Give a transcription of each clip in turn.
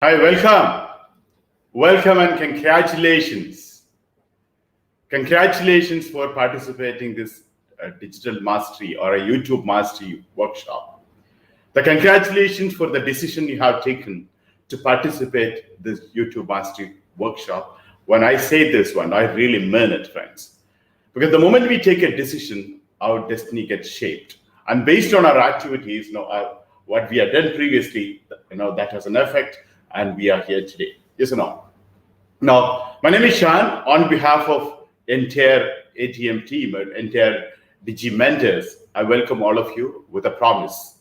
Hi, welcome and congratulations. Congratulations for participating this digital mastery or a YouTube mastery workshop. The congratulations for the decision you have taken to participate this YouTube mastery workshop. When I say this one, I really mean it, friends. Because the moment we take a decision, our destiny gets shaped. And based on our activities, what we have done previously, that has an effect, and we are here today. Yes or no? Now, my name is Shan. On behalf of entire ATM team and entire Digimentors, I welcome all of you with a promise.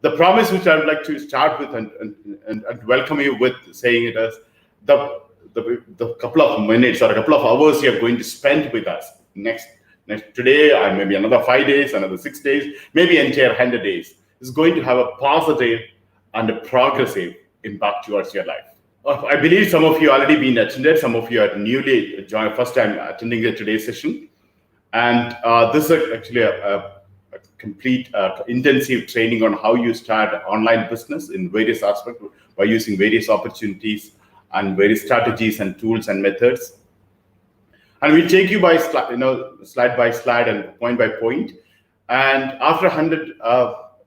The promise which I would like to start with and welcome you with saying it as the couple of minutes or a couple of hours you're going to spend with us next today, and maybe another 5 days, another 6 days, maybe entire 100 days, is going to have a positive and a progressive impact towards your life. I believe some of you already been attended, some of you are newly joined, first time attending today's session. And this is actually a complete intensive training on how you start online business in various aspects by using various opportunities and various strategies and tools and methods. And we'll take you by slide by slide and point by point. And after 100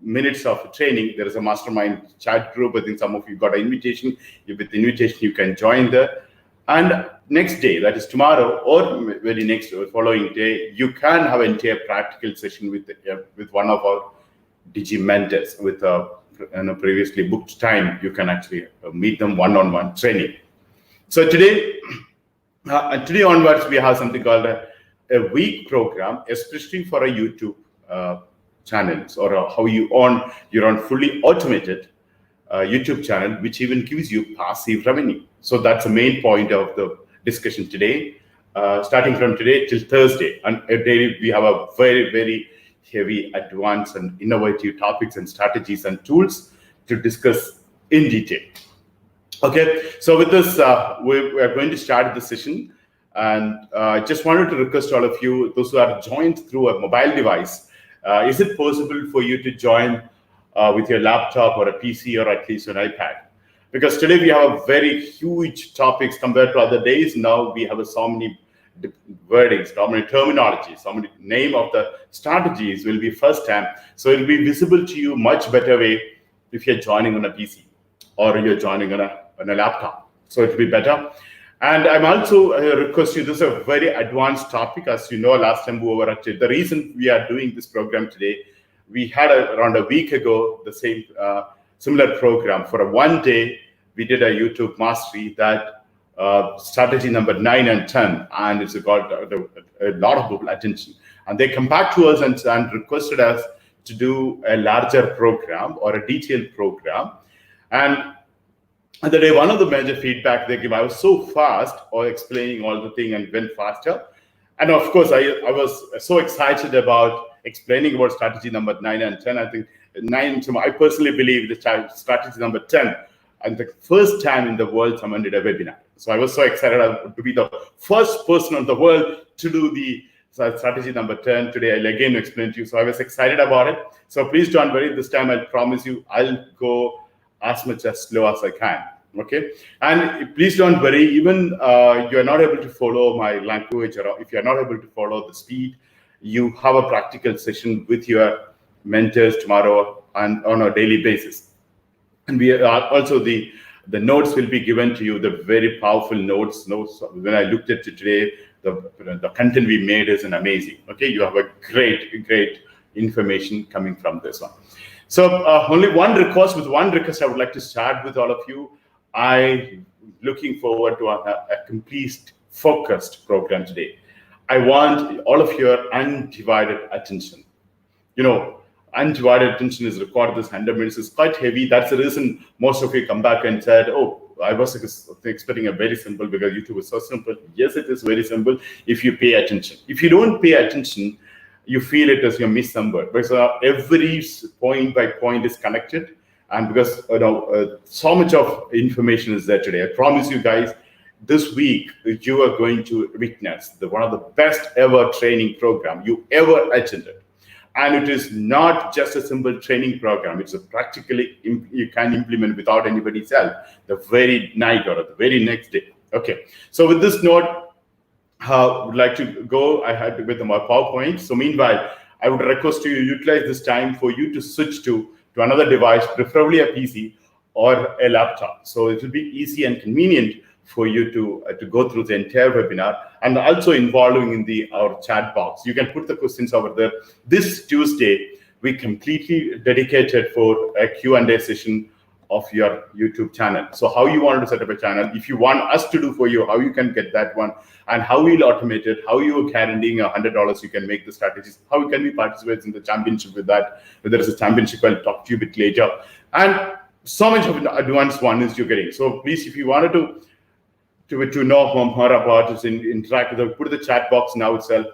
minutes of training, there is a mastermind chat group. I think some of you got an invitation. With the invitation, you can join there. And next day, that is tomorrow, or very next or following day, you can have an entire practical session with one of our Digimentors with a previously booked time. You can actually meet them one-on-one training. So today onwards, we have something called a week program, especially for a YouTube channels, or how you earn your own fully automated YouTube channel, which even gives you passive revenue. So that's the main point of the discussion today, starting from today till Thursday. And daily we have a very, very heavy, advanced and innovative topics and strategies and tools to discuss in detail. Okay, so with this, we are going to start the session. And I just wanted to request all of you, those who are joined through a mobile device, is it possible for you to join with your laptop or a PC or at least an iPad? Because today we have a very huge topics compared to other days. Now we have so many wordings, so many terminologies, so many name of the strategies will be first time. So it will be visible to you much better way if you're joining on a PC or you're joining on a laptop. So it will be better. And I'm also requesting, this is a very advanced topic. As you know, last time we were actually, the reason we are doing this program today, we had around a week ago, the same similar program for a 1 day. We did a YouTube mastery that strategy number 9 and 10, and it's got a lot of people attention. And they come back to us and requested us to do a larger program or a detailed program. And the day, one of the major feedback they give, I was so fast or explaining all the thing and went faster. And of course, I was so excited about explaining about strategy number 9 and 10. I think 9, I personally believe the strategy number 10, and the first time in the world someone did a webinar. So I was so excited to be the first person in the world to do the strategy number 10. Today, I'll again explain to you. So I was excited about it. So please don't worry. This time, I promise you, I'll go as much as slow as I can. Okay, and please don't worry, even you're not able to follow my language, or if you're not able to follow the speed, you have a practical session with your mentors tomorrow and on a daily basis. And we are also the notes will be given to you, the very powerful notes. When I looked at it today, the content we made is amazing. Okay, you have a great information coming from this one. So only one request I would like to start with all of you. I'm looking forward to a complete focused program today. I want all of your undivided attention. Undivided attention is required. This 100 minutes is quite heavy. That's the reason most of you come back and said, oh, I was expecting a very simple, because YouTube is so simple. Yes, it is very simple if you pay attention. If you don't pay attention, you feel it as you miss somewhere. Because every point by point is connected. And because so much of information is there today, I promise you guys, this week you are going to witness one of the best ever training program you ever attended. And it is not just a simple training program. It's a practically you can implement without anybody's help the very night or the very next day. Okay. So with this note, would like to go ahead with my PowerPoint. So meanwhile, I would request you utilize this time for you to switch to another device, preferably a PC or a laptop. So it will be easy and convenient for you to go through the entire webinar, and also involving in our chat box. You can put the questions over there. This Tuesday, we completely dedicated for a Q&A session of your YouTube channel. So how you want to set up a channel, if you want us to do for you, how you can get that one, and how we'll automate it, how you are guaranteeing $100 you can make the strategies, how can we participate in the championship with that, whether it's a championship, I'll talk to you a bit later. And so much of advanced one is you're getting. So please, if you wanted to know more about us, interact with them, put the chat box now itself,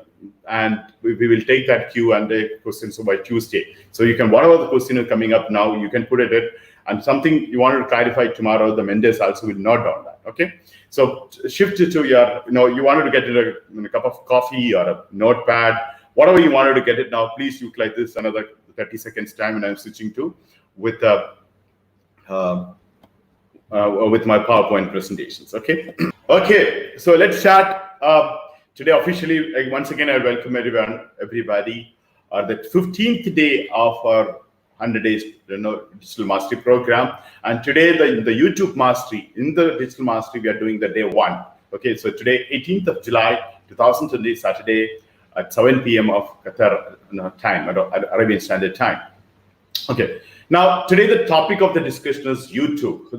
and we will take that Q&A questions by Tuesday. So you can, whatever the question is coming up now, you can put it in, and something you wanted to clarify tomorrow, the mentors also will note down that. Okay. So shift it to your, you wanted to get in a cup of coffee or a notepad, whatever you wanted to get it now, please utilize this another 30 seconds time, and I'm switching to with my PowerPoint presentations. Okay. Okay. So let's start today officially. Once again, I welcome everybody. The 15th day of our 100 days digital mastery program, and today the YouTube mastery, in the digital mastery we are doing the day 1. Okay, so today 18th of July 2020, Saturday at 7 p.m. of Qatar time, Arabian Standard Time. Okay, now today the topic of the discussion is YouTube.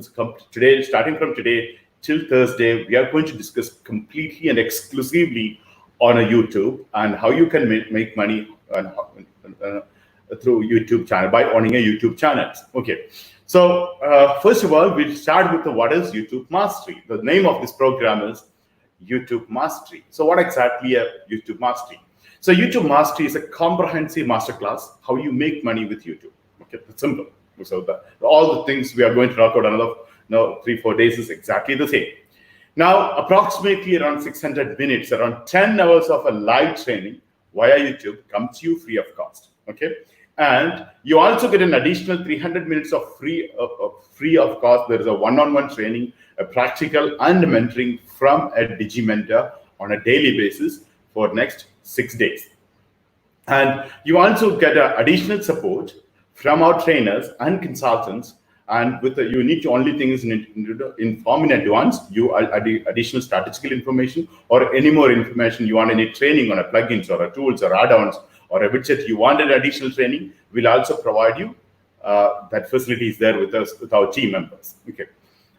Today, starting from today till Thursday, we are going to discuss completely and exclusively on a YouTube and how you can make money through YouTube channel by owning a YouTube channel. Okay, so first of all, we'll start with what is YouTube Mastery. The name of this program is YouTube Mastery. So what exactly is YouTube Mastery? So YouTube Mastery is a comprehensive masterclass how you make money with YouTube. Okay, it's simple. So all the things we are going to talk about another 3-4 days is exactly the same. Now, approximately around 600 minutes, around 10 hours of a live training via YouTube comes to you free of cost. Okay. And you also get an additional 300 minutes of free of cost. There is a one-on-one training, a practical and mentoring from a Digimentor on a daily basis for next 6 days. And you also get additional support from our trainers and consultants. And with you need to only thing is inform in advance. You additional statistical information or any more information you want, any training on a plugins or a tools or add-ons or a widget you wanted additional training, we'll also provide you. That facility is there with us, with our team members. Okay.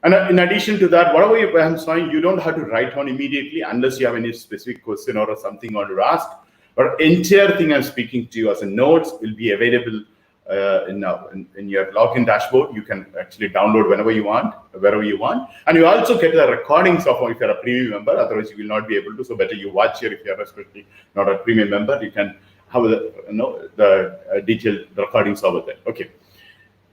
And in addition to that, whatever I'm saying, you don't have to write on immediately unless you have any specific question or something you want to ask. But entire thing I'm speaking to you as a notes will be available in your login dashboard. You can actually download whenever you want, wherever you want. And you also get the recordings of if you're a premium member, otherwise you will not be able to. So better you watch here if you're especially not a premium member, you can have the detailed recordings over there. Okay.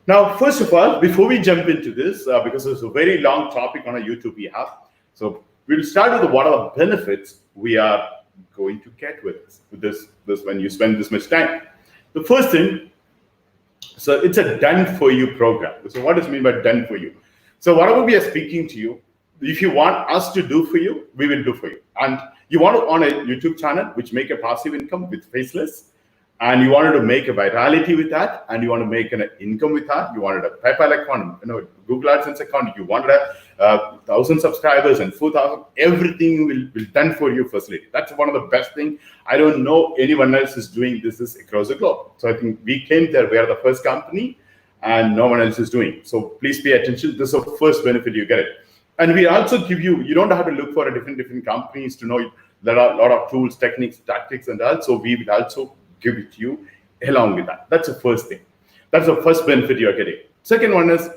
Now, first of all, before we jump into this, because it's a very long topic on a YouTube we have, so we'll start with what are the benefits we are going to get with this when you spend this much time. The first thing, so it's a done for you program. So what does it mean by done for you? So whatever we are speaking to you, if you want us to do for you, we will do for you. And you want to own a YouTube channel which make a passive income with faceless, and you wanted to make a virality with that, and you want to make an income with that. You wanted a PayPal account, Google AdSense account. You wanted a 1,000 subscribers and 4,000. Everything will be done for you facility. That's one of the best thing. I don't know anyone else is doing this across the globe. So I think we came there. We are the first company, and no one else is doing. So please pay attention. This is the first benefit you get it. And we also give you. You don't have to look for a different companies to know. There are a lot of tools, techniques, tactics, and also we will also give it to you along with that. That's the first thing. That's the first benefit you're getting. Second one is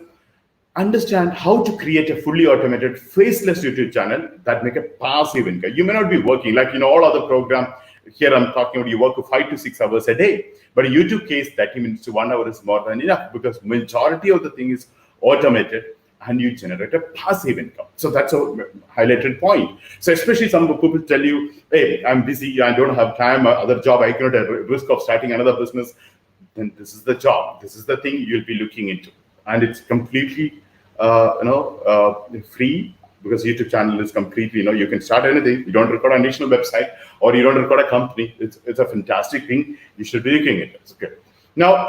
understand how to create a fully automated faceless YouTube channel that make a passive income. You may not be working like all other program. Here I'm talking about you work 5 to 6 hours a day, but in YouTube case 30 minutes to 1 hour is more than enough because majority of the thing is automated. and you generate a passive income. So that's a highlighted point. So especially some people tell you, hey, I'm busy, I don't have time, other job, I cannot at risk of starting another business. Then this is the job, this is the thing you'll be looking into. And it's completely free, because YouTube channel is completely, you can start anything. You don't require an additional website, or you don't require a company. It's a fantastic thing. You should be looking at it. Okay. Now,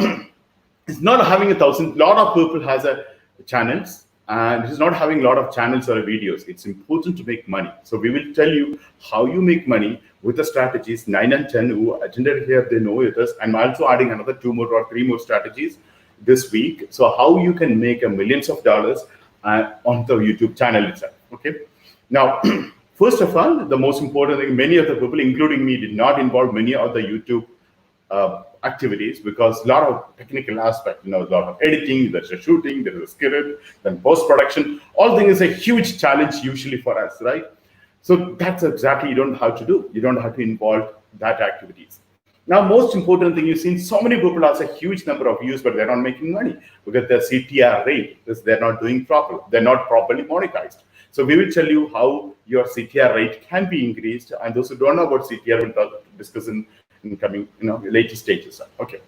it's not having lot of people has a channels, and it's not having a lot of channels or videos. It's important to make money. So we will tell you how you make money with the strategies. 9 and 10 who attended here, they know it is. I'm also adding another 2 more or 3 more strategies this week. So how you can make millions of dollars on the YouTube channel itself. Okay. Now, first of all, the most important thing, many of the people, including me, did not involve many of the YouTube activities, because a lot of technical aspect, a lot of editing, there's a shooting, there's a script, then post-production. All things is a huge challenge usually for us, right? So that's exactly you don't know how to do. You don't have to involve that activities. Now, most important thing, you've seen so many people has a huge number of views, but they're not making money because their CTR rate is they're not doing properly. They're not properly monetized. So we will tell you how your CTR rate can be increased. And those who don't know about CTR will discuss in coming, later stages. Okay.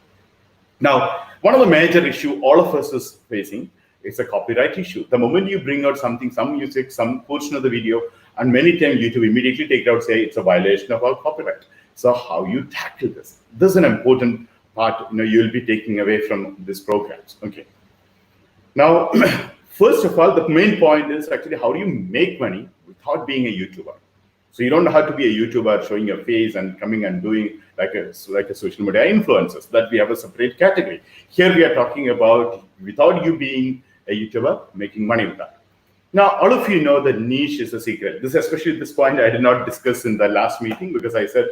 Now, one of the major issue all of us is facing is a copyright issue. The moment you bring out something, some music, some portion of the video, and many times YouTube immediately take it out, say it's a violation of our copyright. So how you tackle this? This is an important part, you'll be taking away from this programs. Okay. Now, first of all, the main point is actually how do you make money without being a YouTuber? So you don't have to be a YouTuber showing your face and coming and doing like a social media influencers. That we have a separate category. Here we are talking about without you being a YouTuber, making money with that. Now, all of you know that niche is a secret. Especially this point, I did not discuss in the last meeting, because I said,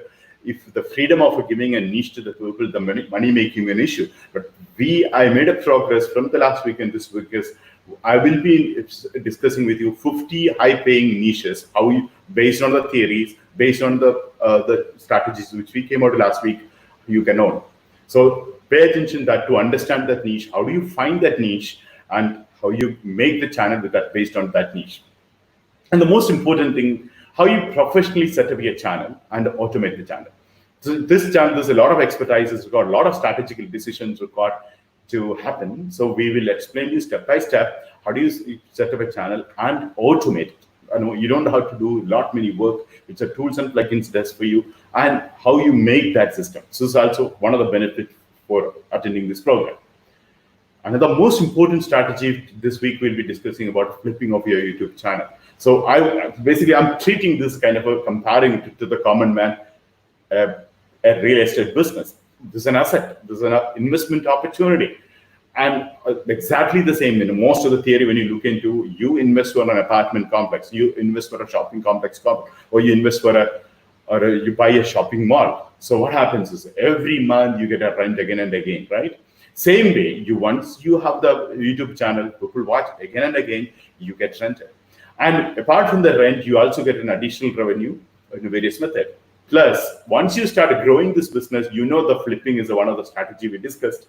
if the freedom of giving a niche to the people, the money making an issue. But I made a progress from the last week and this week, is I will be discussing with you 50 high-paying niches, how you, based on the theories, based on the strategies which we came out last week, you can own. So pay attention that to understand that niche, how do you find that niche, and how you make the channel with that based on that niche. And the most important thing, how you professionally set up your channel and automate the channel. So this channel, there's a lot of expertise, it's got a lot of strategical decisions required to happen. So we will explain you step by step, how do you set up a channel and automate it. You don't know how to do many work, which are tools and plugins does for you, and how you make that system. So it's also one of the benefits for attending this program. Another most important strategy this week we'll be discussing about flipping of your YouTube channel. So I'm treating this kind of comparing it to the common man, a real estate business. This is an asset, this is an investment opportunity. And exactly the same in most of the theory, when you look into, you invest for an apartment complex, you invest for a shopping complex, or you invest for you buy a shopping mall. So what happens is every month you get a rent again and again, right? Same way, once you have the YouTube channel, people watch again and again, you get rented. And apart from the rent, you also get an additional revenue in various methods. Plus, once you start growing this business, the flipping is one of the strategy we discussed.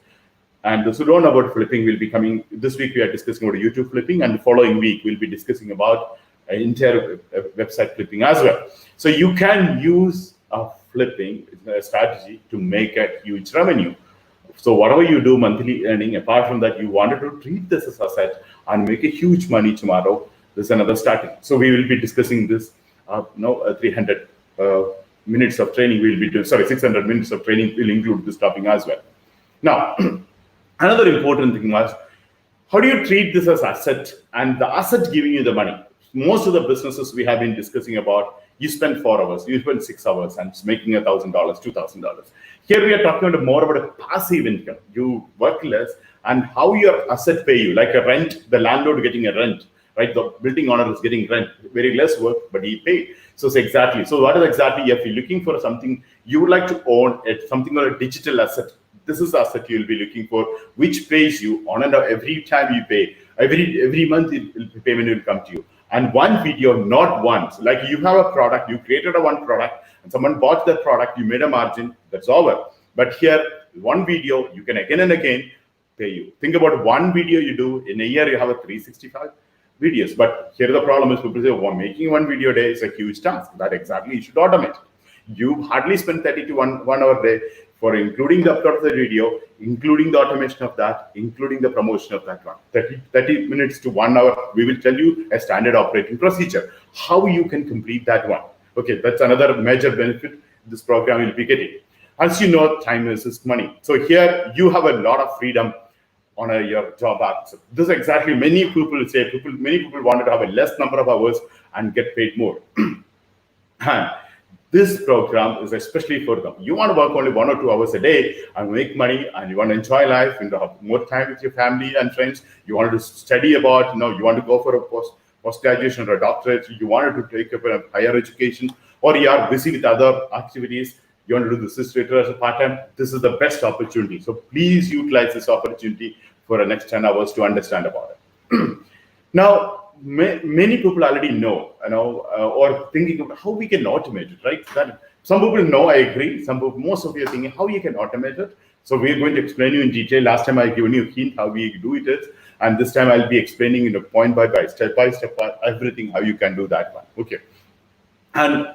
And those who don't know about flipping will be coming. This week we are discussing about YouTube flipping, and the following week we'll be discussing about entire website flipping as well. So you can use a flipping strategy to make a huge revenue. So whatever you do monthly earning, apart from that, you wanted to treat this as an asset and make a huge money tomorrow. There's another strategy. So we will be discussing this. 300 minutes of training will be doing. 600 minutes of training will include this topic as well. Now, another important thing was, how do you treat this as asset, and the asset giving you the money? Most of the businesses we have been discussing about, you spend 4 hours, you spend 6 hours, and it's making $1,000, $2,000. Here we are talking more about a passive income. You work less, and how your asset pay you, like a rent, the landlord getting a rent, right? The building owner is getting rent, very less work, but he paid. So it's exactly. So what is exactly, if you're looking for something, you would like to own it, something or a digital asset. This is the asset you'll be looking for, which pays you on and every time you pay. Every month, the payment will come to you. And one video, not once. Like you have a product, you created one product, and someone bought that product, you made a margin, that's over. But here, one video, you can again and again pay you. Think about one video you do, in a year you have a 365. videos. But here the problem is people say, well, making one video a day is a huge task. That exactly you should automate. You hardly spend 30 to 1 hour a day for including the upload of the video, including the automation of that, including the promotion of that one. 30 minutes to 1 hour, we will tell you a standard operating procedure, how you can complete that one. Okay, that's another major benefit this program will be getting. As you know, time is money. So here you have a lot of freedom on your job apps. This is exactly many people wanted to have a less number of hours and get paid more. And this program is especially for them. You want to work only 1 or 2 hours a day and make money, and you want to enjoy life and have more time with your family and friends. You want to study about, you want to go for a post-graduation or a doctorate. You wanted to take up a higher education, or you are busy with other activities. You want to do the sister as a part-time. This is the best opportunity. So please utilize this opportunity for the next 10 hours to understand about it. Now, many people already know, or thinking about how we can automate it, right? That some people know, I agree. Most of you are thinking how you can automate it. So we're going to explain you in detail. Last time I given you a hint how we do it is, and this time I'll be explaining in a point by step, everything how you can do that one. Okay. And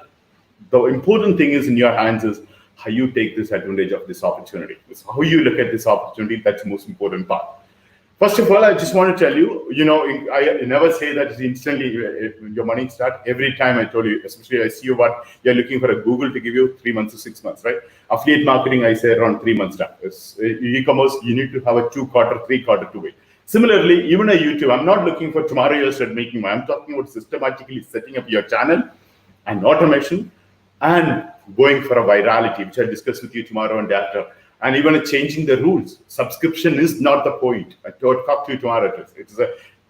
the important thing is in your hands is how you take this advantage of this opportunity. It's how you look at this opportunity. That's the most important part. First of all, I just want to tell you, I never say that instantly your money start. Every time I told you, especially I see what you're looking for a Google to give you 3 months to 6 months, right? Affiliate marketing, I say around 3 months time. E-commerce, you need to have a 2-quarter, 3-quarter to wait. Similarly, even a YouTube, I'm not looking for tomorrow you start making money. I'm talking about systematically setting up your channel and automation and going for a virality, which I'll discuss with you tomorrow and after. And even changing the rules. Subscription is not the point. I talk to you tomorrow.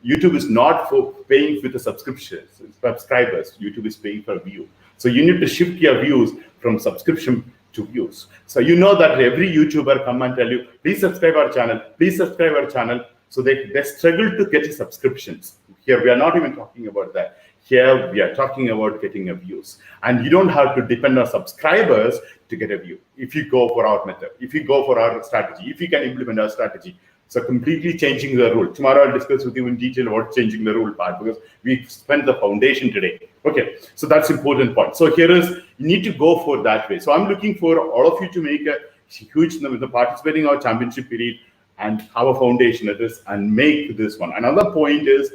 YouTube is not for paying with the subscriptions, subscribers. YouTube is paying for view. So you need to shift your views from subscription to views. So you know that every YouTuber come and tell you, please subscribe our channel, please subscribe our channel. So they struggle to get subscriptions. Here we are not even talking about that. Here we are talking about getting a views, and you don't have to depend on subscribers to get a view. If you go for our method, if you go for our strategy, if you can implement our strategy, so completely changing the rule. Tomorrow I'll discuss with you in detail about changing the rule part, because we spent the foundation today. Okay, so that's important point. So here is, you need to go for that way. So I'm looking for all of you to make a huge number, participating in our championship period and have a foundation of this and make this one. Another point is,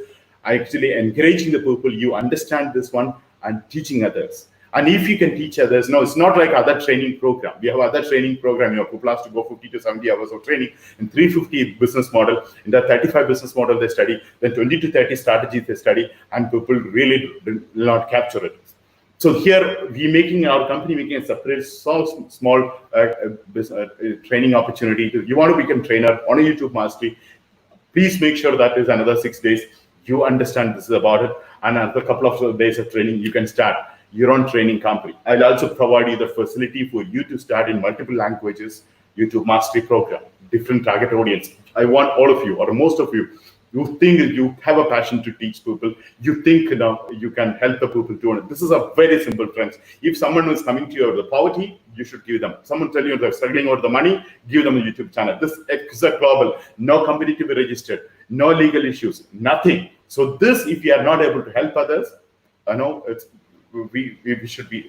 actually encouraging the people, you understand this one and teaching others. And if you can teach others, it's not like other training program. We have other training program, people have to go 50 to 70 hours of training in 350 business model, in the 35 business model they study, then 20 to 30 strategies they study, and people really will not capture it. So here our company making a separate small training opportunity. You want to become trainer on a YouTube mastery, please make sure that is another 6 days. You understand this is about it, and after a couple of days of training, you can start your own training company. I'll also provide you the facility for you to start in multiple languages, YouTube mastery program, different target audience. I want all of you, or most of you think you have a passion to teach people. You think you can help the people to it. This is a very simple, friends. If someone is coming to you out of the poverty, you should give them. Someone tell you they're struggling over the money, give them a YouTube channel. This is a global, no company to be registered, no legal issues, nothing. So this, if you are not able to help others, we should be,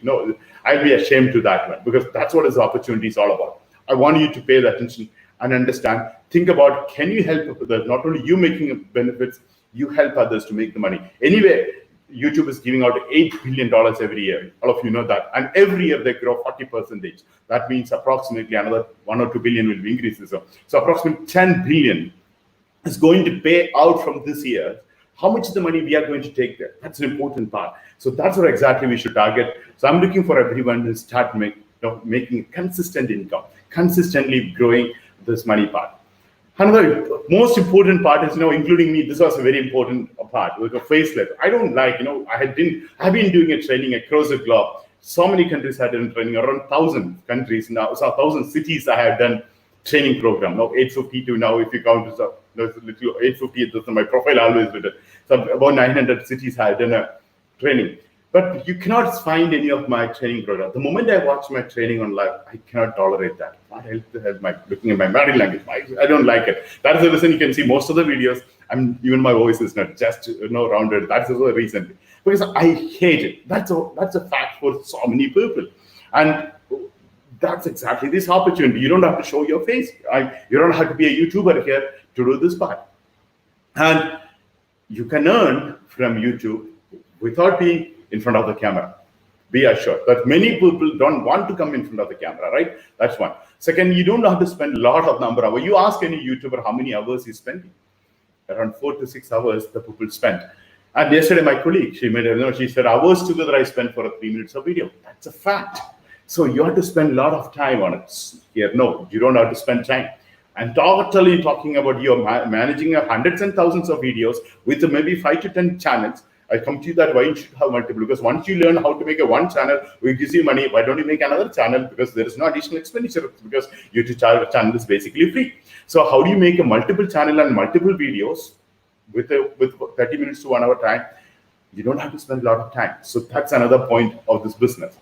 I'll be ashamed to that one, because that's what this opportunity is all about. I want you to pay the attention and understand, think about, can you help others? Not only you making benefits, you help others to make the money. Anyway, YouTube is giving out $8 billion every year. All of you know that. And every year they grow 40%. That means approximately another 1 or 2 billion will be increases. So approximately 10 billion is going to pay out from this year. How much is the money we are going to take there? That's an important part. So that's what exactly we should target. So I'm looking for everyone to start making consistent income, consistently growing this money part. Another most important part is, including me, this was a very important part, like a facelift. I don't like, I've been doing a training across the globe. So many countries I have done training, around 1,000 countries now, so 1,000 cities I have done training program. Now 852 now, if you count this up, there's a little 850, that's my profile always written. So about 900 cities I have done a training. But you cannot find any of my training program. The moment I watch my training on live, I cannot tolerate that. What else has looking at my body language? I don't like it. That's the reason you can see most of the videos Even my voice is not just rounded. That's also a reason, because I hate it. That's a fact for so many people, and that's exactly this opportunity. You don't have to show your face. You don't have to be a YouTuber here to do this part, and you can earn from YouTube without being in front of the camera. Be assured that many people don't want to come in front of the camera, right? That's one. Second, you don't have to spend a lot of number of hours. You ask any YouTuber how many hours he's spending. Around 4 to 6 hours the people spend. And yesterday my colleague, she said hours together I spent for a 3 minutes of video. That's a fact. So you have to spend a lot of time on it. Here, no, you don't have to spend time. And totally talking about you managing hundreds and thousands of videos with maybe 5 to 10 channels. I come to you that why you should have multiple, because once you learn how to make a one channel, it gives you money. Why don't you make another channel? Because there is no additional expenditure, because YouTube channel is basically free. So how do you make a multiple channel and multiple videos with 30 minutes to 1 hour time? You don't have to spend a lot of time. So that's another point of this business.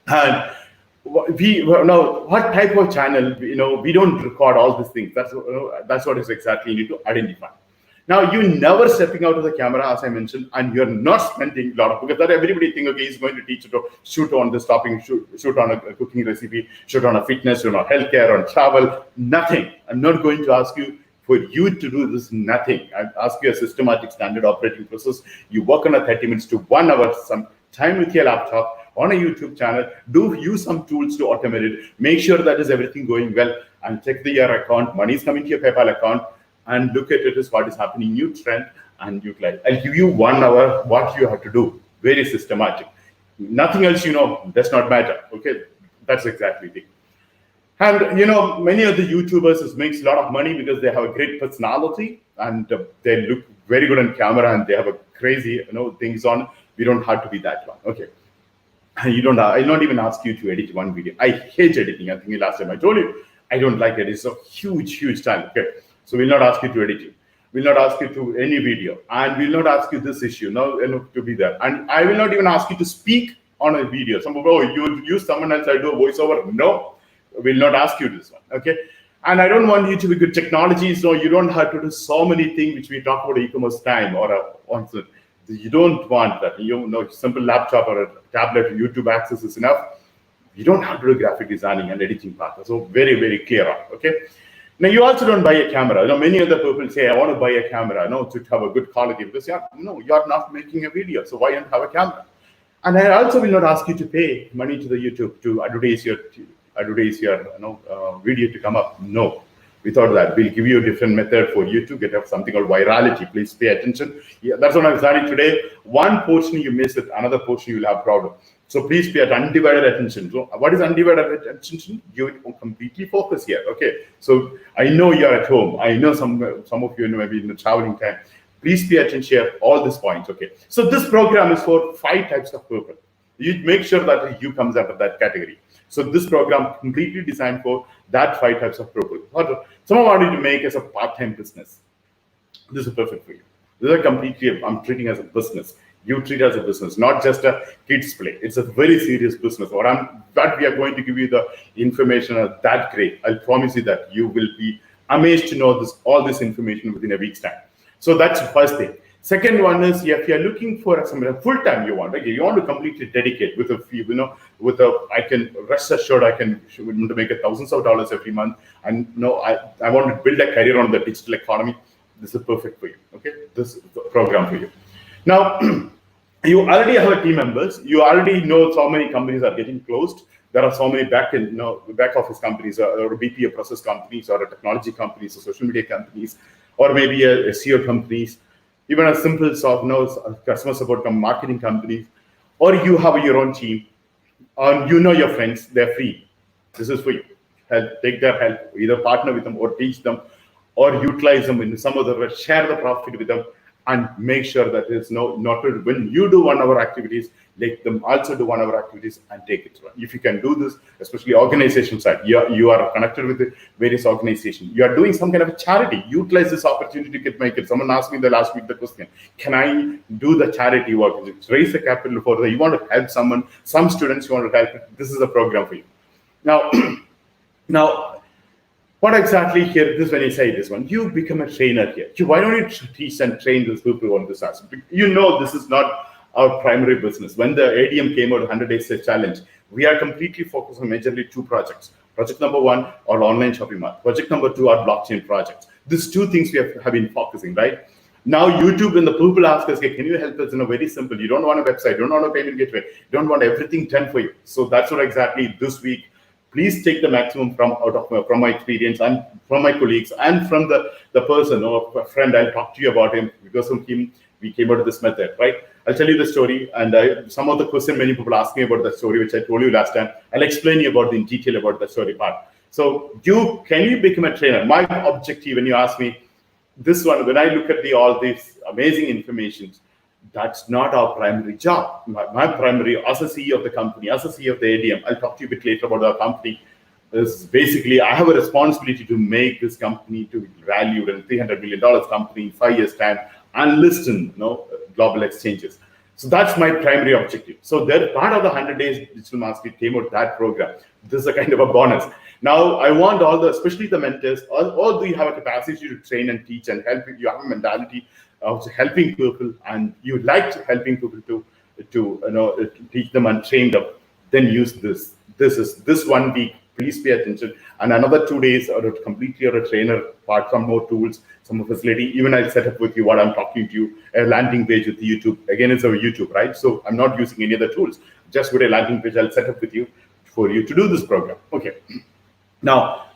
And what type of channel? We don't record all these things. That's what is exactly you need to identify. Now, you never stepping out of the camera, as I mentioned, and you're not spending a lot of, because that everybody think, okay, he's going to teach you to shoot on this topic, shoot on a cooking recipe, shoot on a fitness, healthcare, on travel, nothing. I'm not going to ask you for you to do this, nothing. I ask you a systematic standard operating process. You work on a 30 minutes to 1 hour, some time with your laptop on a YouTube channel, use some tools to automate it, make sure that is everything going well, and check your account, money is coming to your PayPal account, and look at it as what is happening, new trend, and utilize. I'll give you 1 hour what you have to do, very systematic. Nothing else, does not matter. Okay, that's exactly it. And many of the YouTubers makes a lot of money because they have a great personality and they look very good on camera and they have a crazy things on. We don't have to be that one. Okay. I'll not even ask you to edit one video. I hate editing. I think last time I told you I don't like it. It's a huge time. Okay. So we'll not ask you to edit it. We'll not ask you to any video, and we'll not ask you this issue to be there. And I will not even ask you to speak on a video. Some people, you use someone else, I do a voiceover. No, we'll not ask you this one. Okay. And I don't want you to be good technology, so you don't have to do so many things which we talk about e-commerce time or you don't want that. Simple laptop or a tablet, YouTube access is enough. You don't have to do graphic designing and editing part. So very clear on. Okay. Now, you also don't buy a camera. Many other people say, I want to buy a camera, to have a good quality, because you're not making a video. So why don't you have a camera? And I also will not ask you to pay money to the YouTube to advertise your video to come up. No, without that, we'll give you a different method for you to get up something called virality. Please pay attention. Yeah, that's what I'm starting today. One portion you miss it, another portion you'll have problem. So please pay undivided attention. So what is undivided attention? You completely focus here. Okay. So I know you're at home. I know some of you maybe in the traveling time. Please pay attention here, all these points. Okay. So this program is for 5 types of people. You make sure that you comes under that category. So this program completely designed for that 5 types of people. Someone wanted to make as a part-time business. This is perfect for you. This is completely, I'm treating as a business. You treat it as a business, not just a kids play. It's a very serious business. But we are going to give you the information that great. I'll promise you that you will be amazed to know all this information within a week's time. So that's the first thing. Second one is, if you're looking for some full time, you want to completely dedicate with I can rest assured I can to make thousands of dollars every month, and I want to build a career on the digital economy. This is perfect for you. Okay, this is the program for you. Now, you already have a team members. You already know so many companies are getting closed. There are so many back office companies, or BPA process companies, or technology companies, or social media companies, or maybe a SEO companies, even a simple customer support marketing companies, or you have your own team, or your friends. They're free. This is for you. Take their help. Either partner with them, or teach them, or utilize them in some other way. Share the profit with them. And make sure that it's when you do 1 hour activities, let them also do 1 hour activities and take it. If you can do this, especially organization side, you are connected with the various organizations. You are doing some kind of a charity. Utilize this opportunity to make it. Someone asked me the last week the question: can I do the charity work? Raise the capital for that. You want to help someone, some students you want to help. This is a program for you. Now, What exactly here, this when you say this one, you become a trainer here. Why don't you teach and train these people on this aspect? You know, this is not our primary business. When the ADM came out, 100 days challenge, we are completely focused on majorly two projects. Project number one, our online shopping mart. Project number two, our blockchain projects. These two things we have been focusing, right? Now, YouTube, when the people ask us, hey, can you help us? Very simple. You don't want a website, you don't want a payment gateway, you don't want everything done for you. So that's what exactly this week. Please take the maximum from my experience and from my colleagues and from the person or a friend. I'll talk to you about him. Because of him, we came out of this method, right? I'll tell you the story, and some of the question many people ask me about the story, which I told you last time. I'll explain you about in detail about the story part. So can you become a trainer? My objective, when you ask me this one, when I look at all these amazing information, that's not our primary job. My primary, as a CEO of the company, as a CEO of the ADM, I'll talk to you a bit later about our company, is basically I have a responsibility to make this company to value a $300 million company in 5 years' time and list in global exchanges. So that's my primary objective. So they're part of the 100 Days Digital Mastery came out that program. This is a kind of a bonus. Now, I want especially the mentors, all do you have a capacity to train and teach and help? You have a mentality of helping people, and you like helping people to teach them and train them. Then use this. This 1 week. Please pay attention. And another 2 days, or completely a trainer, apart from more tools, some facility. Even I'll set up with you what I'm talking to you, a landing page with YouTube. Again, it's a YouTube, right? So I'm not using any other tools. Just with a landing page, I'll set up with you for you to do this program. Okay. Now,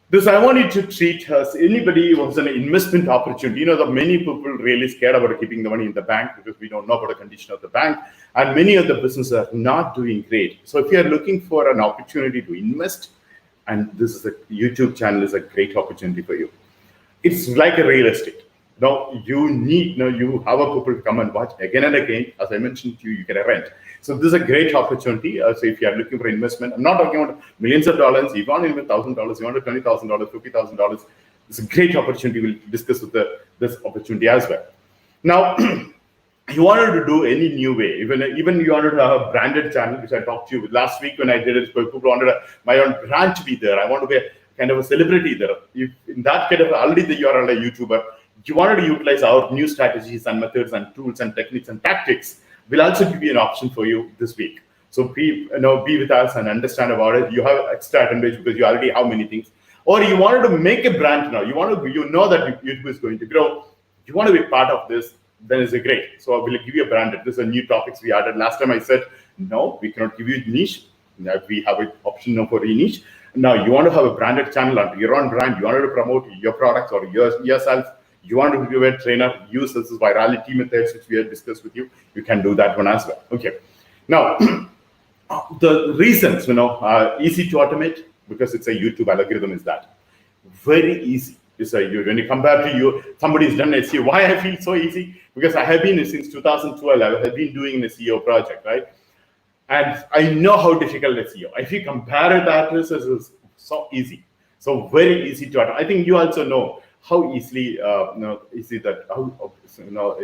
this I want you to treat as anybody who has an investment opportunity. That many people really scared about keeping the money in the bank because we don't know about the condition of the bank, and many of the businesses are not doing great. So if you are looking for an opportunity to invest, and this is a YouTube channel is a great opportunity for you. It's like a real estate. Now you have a people to come and watch again and again. As I mentioned to you, you get a rent. So this is a great opportunity. So if you are looking for investment, I'm not talking about millions of dollars. You want to invest $1,000, you want $20,000, $50,000. It's a great opportunity. We'll discuss with this opportunity as well. Now, you wanted to do any new way, even you wanted to have a branded channel, which I talked to you last week when I did it. People wanted my own brand to be there. I want to be a kind of a celebrity there. In that kind of already you are a YouTuber. You wanted to utilize our new strategies and methods and tools and techniques and tactics. We'll also give you an option for you this week. So be with us and understand about it. You have extra advantage because you already have many things. Or you wanted to make a brand now. You know that YouTube is going to grow. You want to be part of this. Then it's great. So I will give you a branded. This is a new topics we added. Last time I said, no, we cannot give you niche. Now we have an option now for a niche. Now you want to have a branded channel under your own brand. You wanted to promote your products or yourself. You want to be a trainer, use this virality methods, which we have discussed with you. You can do that one as well. Okay. Now, the reasons, easy to automate because it's a YouTube algorithm is that. Very easy. When you compare to you, somebody's done SEO. Why I feel so easy? Because I have been since 2012. I have been doing an SEO project, right? And I know how difficult SEO. If you compare it, that is so easy. So very easy to automate. I think you also know how easily that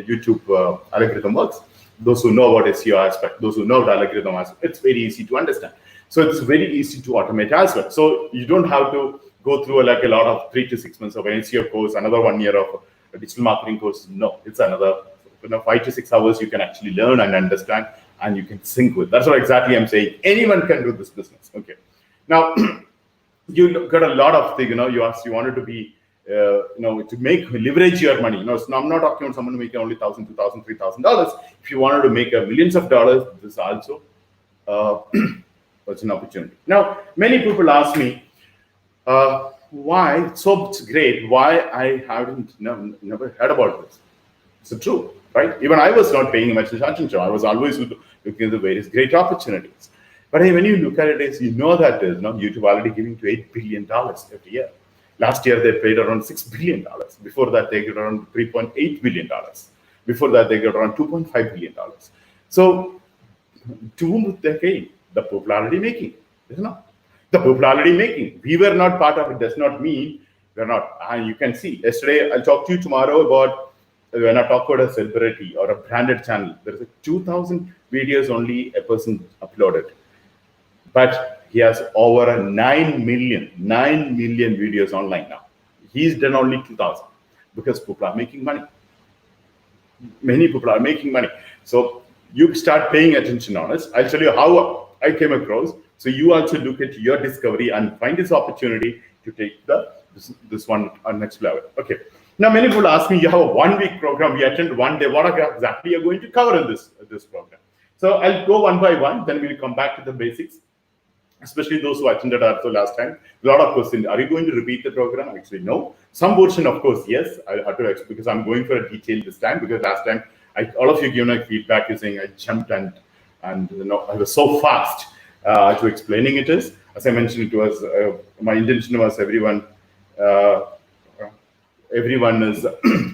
YouTube algorithm works. Those who know about SEO aspect, those who know the algorithm aspect, it's very easy to understand. So it's very easy to automate as well. So you don't have to go through like a lot of 3 to 6 months of an SEO course, another 1 year of a digital marketing course. No, it's another 5 to 6 hours you can actually learn and understand, and you can sync with. That's what exactly I'm saying. Anyone can do this business. Okay. Now you got a lot of things. You wanted to be. To leverage your money. So I'm not talking about someone making only $1,000, $2,000, $3,000. If you wanted to make millions of dollars, this also was an opportunity. Now, many people ask me, why? So it's great. Why I haven't never heard about this? It's true, right? Even I was not paying much attention to. I was always looking at the various great opportunities. But when you look at it, you know that YouTube already giving to $8 billion every year. Last year, they paid around $6 billion. Before that, they got around $3.8 billion. Before that, they got around $2.5 billion. So, to whom they came? The popularity making. The popularity making. We were not part of it does not mean we're not. And you can see, yesterday, I'll talk to you tomorrow about when I talk about a celebrity or a branded channel. There's 2,000 videos only a person uploaded. But He has over 9 million videos online now. He's done only 2,000 because people are making money. Many people are making money. So you start paying attention on us. I'll tell you how I came across. So you also look at your discovery and find this opportunity to take this one next level. Okay. Now many people ask me, you have a 1-week program, we attend one day. What exactly are you going to cover in this program? So I'll go one by one, then we'll come back to the basics. Especially those who attended also last time. A lot of questions. Are you going to repeat the program? Actually, no. Some portion, of course, yes. I have to explain because I'm going for a detail this time, because last time all of you given a feedback is saying I jumped and I was so fast to explaining it is. As I mentioned, it was my intention was everyone is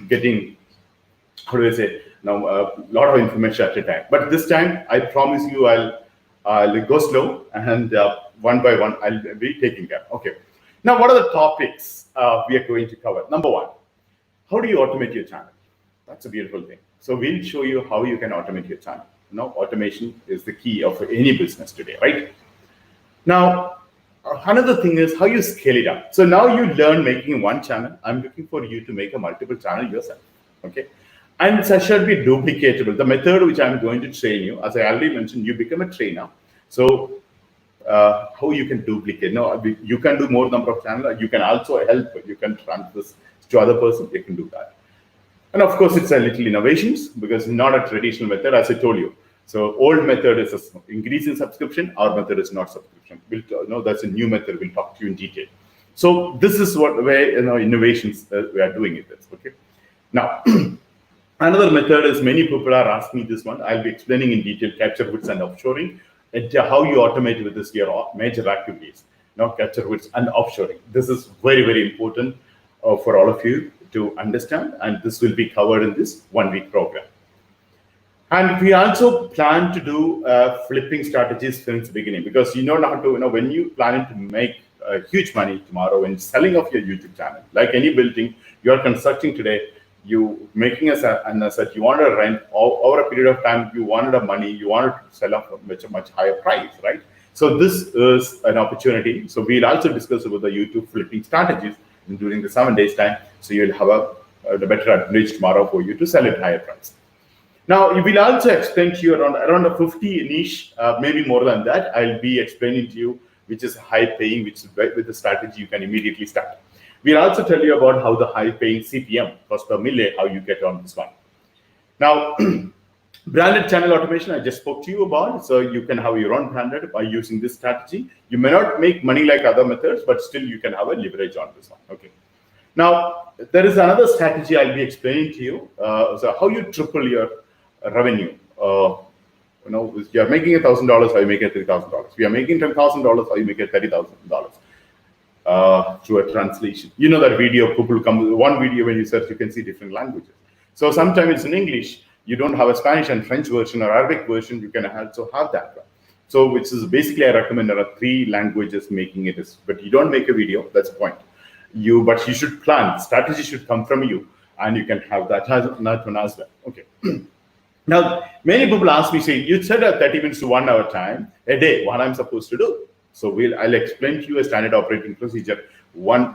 getting, how do I say, now a lot of information at a time. But this time, I promise you, I'll go slow, and one by one, I'll be taking care. Okay. Now, what are the topics we are going to cover? Number one, how do you automate your channel? That's a beautiful thing. So we'll show you how you can automate your channel. Automation is the key of any business today, right? Now, another thing is how you scale it up. So now you learn making one channel. I'm looking for you to make a multiple channel yourself. Okay. And it should be duplicatable. The method which I'm going to train you, as I already mentioned, you become a trainer. So how you can duplicate? No, you can do more number of channels. You can also help. You can transfer this to other person. You can do that. And of course, it's a little innovations because it's not a traditional method, as I told you. So old method is a increase in subscription. Our method is not subscription. That's a new method. We'll talk to you in detail. So this is what way innovations we are doing it. Okay. Now. Another method is many people are asking me this one. I'll be explaining in detail capture goods and offshoring, and how you automate with this your major activities. Capture goods and offshoring. This is very, very important for all of you to understand, and this will be covered in this 1-week program. And we also plan to do flipping strategies since the beginning, because you know how to, when you plan to make huge money tomorrow in selling off your YouTube channel, like any building you are constructing today, you making an asset, you want to rent over a period of time, you wanted a money, you wanted to sell off a much higher price, right? So this is an opportunity. So we'll also discuss about the YouTube flipping strategies during the 7 days time. So you'll have a better advantage tomorrow for you to sell at higher price. Now, we will also explain to you around a 50 niche, maybe more than that. I'll be explaining to you which is high paying, which is with the strategy you can immediately start. We'll also tell you about how the high paying CPM, cost per million, how you get on this one. Now, branded channel automation, I just spoke to you about. So you can have your own branded by using this strategy. You may not make money like other methods, but still you can have a leverage on this one. Okay. Now, there is another strategy I'll be explaining to you. So how you triple your revenue. If you are making $1,000, how you make it $3,000. If you are making $10,000, how you make it $30,000. Through a translation. That video, people come, one video when you search, you can see different languages. So sometimes it's in English, you don't have a Spanish and French version or Arabic version, you can also have that one. So which is basically, I recommend there are 3 languages making it, but you don't make a video, that's the point. But you should plan, strategy should come from you, and you can have that one as well. Okay. Now, many people ask me, say, you said a 30 minutes to 1 hour time a day, what I'm supposed to do? So I'll explain to you a standard operating procedure,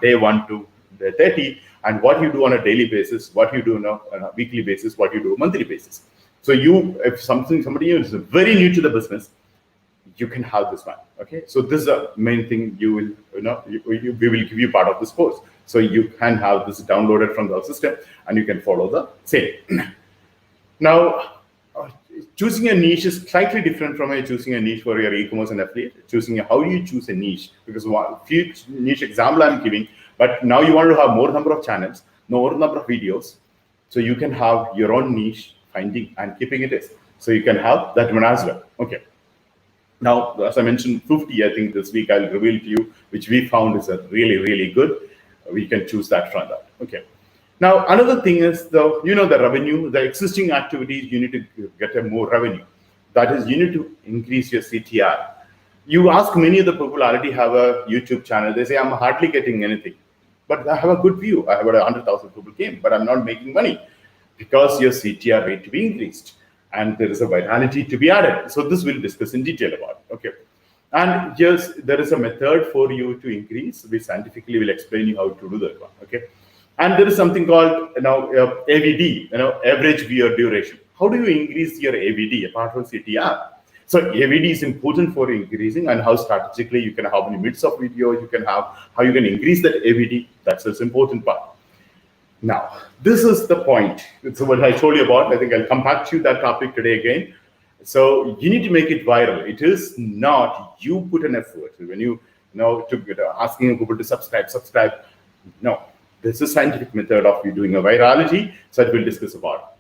day 1 to day 30, and what you do on a daily basis, what you do on a weekly basis, what you do on a monthly basis. So if somebody is very new to the business, you can have this one. Okay. So this is the main thing we will give you part of this course. So you can have this downloaded from the system and you can follow the same. Now, choosing a niche is slightly different from choosing a niche for your e-commerce and affiliate. Choosing how you choose a niche, because few niche example I'm giving, but now you want to have more number of channels, more number of videos, so you can have your own niche finding and keeping it is. So you can have that one as well. Okay. Now, as I mentioned, 50, I think this week I'll reveal to you, which we found is a really, really good. We can choose that from that. Okay. Now, another thing is the revenue, the existing activities, you need to get a more revenue. That is, you need to increase your CTR. You ask many of the people already have a YouTube channel. They say, I'm hardly getting anything, but I have a good view. I have 100,000 people came, but I'm not making money because your CTR rate to be increased and there is a virality to be added. So this we'll discuss in detail about. Okay. And yes, there is a method for you to increase. We scientifically will explain you how to do that one. Okay. And there is something called AVD, average viewer duration. How do you increase your AVD apart from CTR? So AVD is important for increasing, and how strategically you can have how many minutes of video you can have, how you can increase that AVD. That's the important part. Now, this is the point. It's what I told you about. I think I'll come back to that topic today again. So you need to make it viral. It is not you put an effort when you asking people to subscribe. No, this is scientific method of you doing a virality. So that we'll discuss about.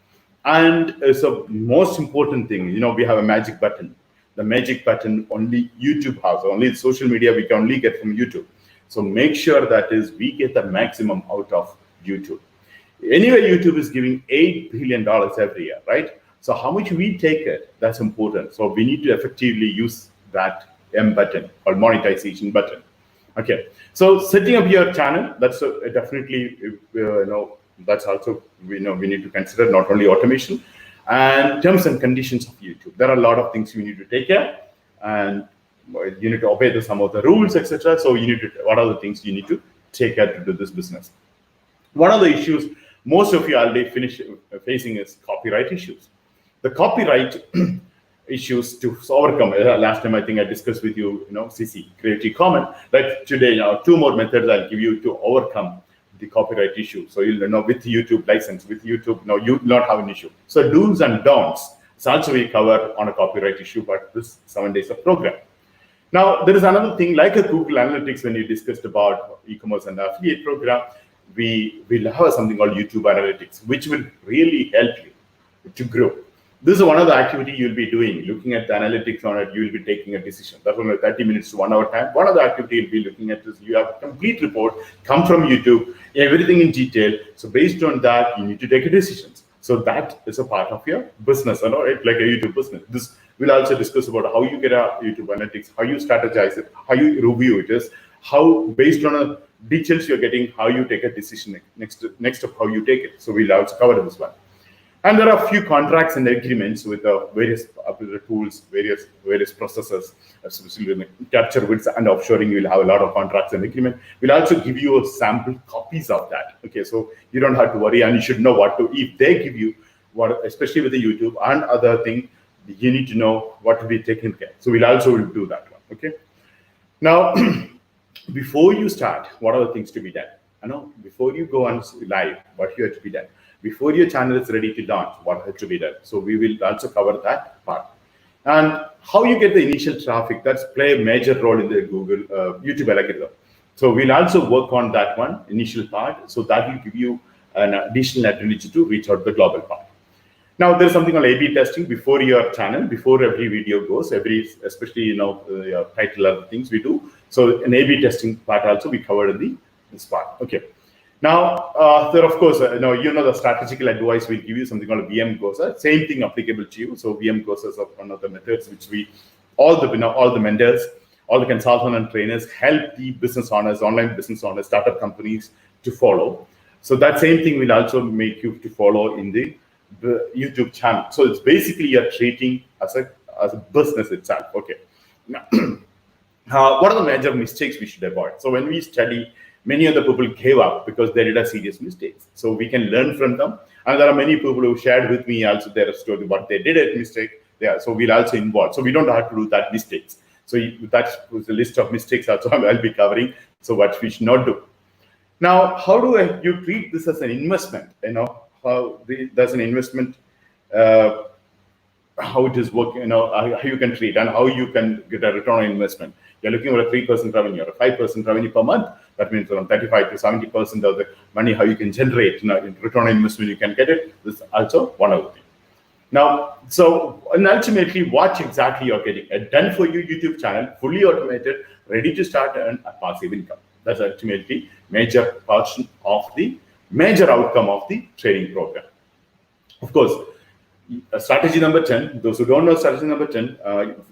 And so most important thing, we have a magic button. The magic button only YouTube has. Only social media we can only get from YouTube. So make sure that is we get the maximum out of YouTube. Anyway, YouTube is giving $8 billion every year, right? So how much we take it, that's important. So we need to effectively use that M button or monetization button. Okay. So setting up your channel, that's definitely, that's also, we need to consider not only automation and terms and conditions of YouTube. There are a lot of things you need to take care, and you need to obey some of the rules, etc. So you need to, what are the things you need to take care to do this business? One of the issues most of you already facing is copyright issues. The copyright issues to overcome. Last time I think I discussed with you, CC, Creative Commons. Like today, two more methods I'll give you to overcome the copyright issue. So you'll know with YouTube license, with YouTube, you will not have an issue. So do's and don'ts. It's also we cover on a copyright issue, but this 7 days of program. Now there is another thing like a Google Analytics when you discussed about e-commerce and affiliate program. We will have something called YouTube Analytics, which will really help you to grow. This is one of the activity you'll be doing, looking at the analytics on it, you will be taking a decision. That's only 30 minutes to 1 hour time. One of the activity you'll be looking at is you have a complete report, come from YouTube, everything in detail. So based on that, you need to take a decision. So that is a part of your business, right? Like a YouTube business. This we'll also discuss about how you get a YouTube Analytics, how you strategize it, how you review it is, how based on a details you're getting, how you take a decision next of how you take it. So we'll also cover this one. And there are a few contracts and agreements with various tools, various processes, especially in the capture goods and offshoring. You'll have a lot of contracts and agreement. We'll also give you a sample copies of that. Okay, so you don't have to worry, and you should know what to. If they give you what, especially with the YouTube and other thing, you need to know what to be taken care. So we'll also do that one. Okay. Now, before you start, what are the things to be done? Before you go on live, what you have to be done? Before your channel is ready to launch, what has to be done? So we will also cover that part. And how you get the initial traffic, that's play a major role in the Google, YouTube algorithm. So we'll also work on that one, initial part. So that will give you an additional ability to reach out the global part. Now there's something called A/B testing before your channel, before every video goes, especially your title, other things we do. So an A/B testing part also we covered in this part. Okay. Now, there of course, the strategical advice we give you something called VM courses. Same thing applicable to you. So VM courses are one of the methods which all the mentors, all the consultants and trainers help the business owners, online business owners, startup companies to follow. So that same thing will also make you to follow in the YouTube channel. So it's basically you're treating as a business itself. Okay. Now, what are the major mistakes we should avoid? So when we study, many of the people gave up because they did a serious mistakes. So we can learn from them. And there are many people who shared with me also their story, what they did at mistake. So we'll also involve. So we don't have to do that mistakes. So that's the list of mistakes also I'll be covering. So what we should not do. Now, how do you treat this as an investment? How there's an investment, how it is working, how you can treat and how you can get a return on investment. You're looking for a 3% revenue or a 5% revenue per month. That means around 35 to 70% of the money, how you can generate, in return on investment, you can get it. This is also one of the things. Now, and ultimately, what exactly you're getting? A done for you YouTube channel, fully automated, ready to start earn a passive income. That's ultimately major portion of the major outcome of the training program. Of course, strategy number 10, those who don't know strategy number 10,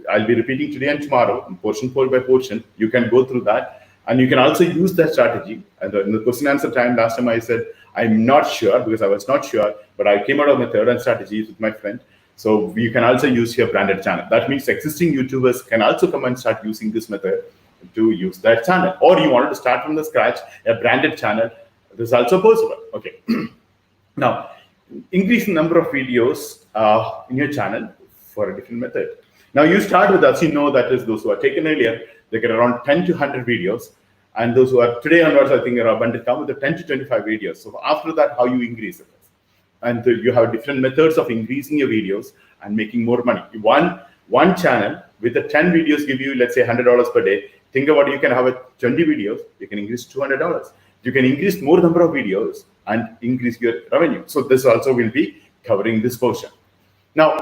I'll be repeating today and tomorrow, portion by portion. You can go through that, and you can also use that strategy. And in the question answer time, last time I said, I'm not sure, because I was not sure, but I came out of my third and strategies with my friend. So you can also use your branded channel. That means existing YouTubers can also come and start using this method to use that channel. Or you wanted to start from the scratch, a branded channel, this is also possible. Okay. Now, increase the number of videos in your channel for a different method. Now you start with, as you know, that is those who are taken earlier, they get around 10 to 100 videos. And those who are today onwards, I think are abundant, come with the 10 to 25 videos. So after that, how you increase it? And you have different methods of increasing your videos and making more money. One channel with the 10 videos give you, let's say, $100 per day. Think about it, you can have a 20 videos, you can increase $200. You can increase more number of videos and increase your revenue. So this also will be covering this portion. Now,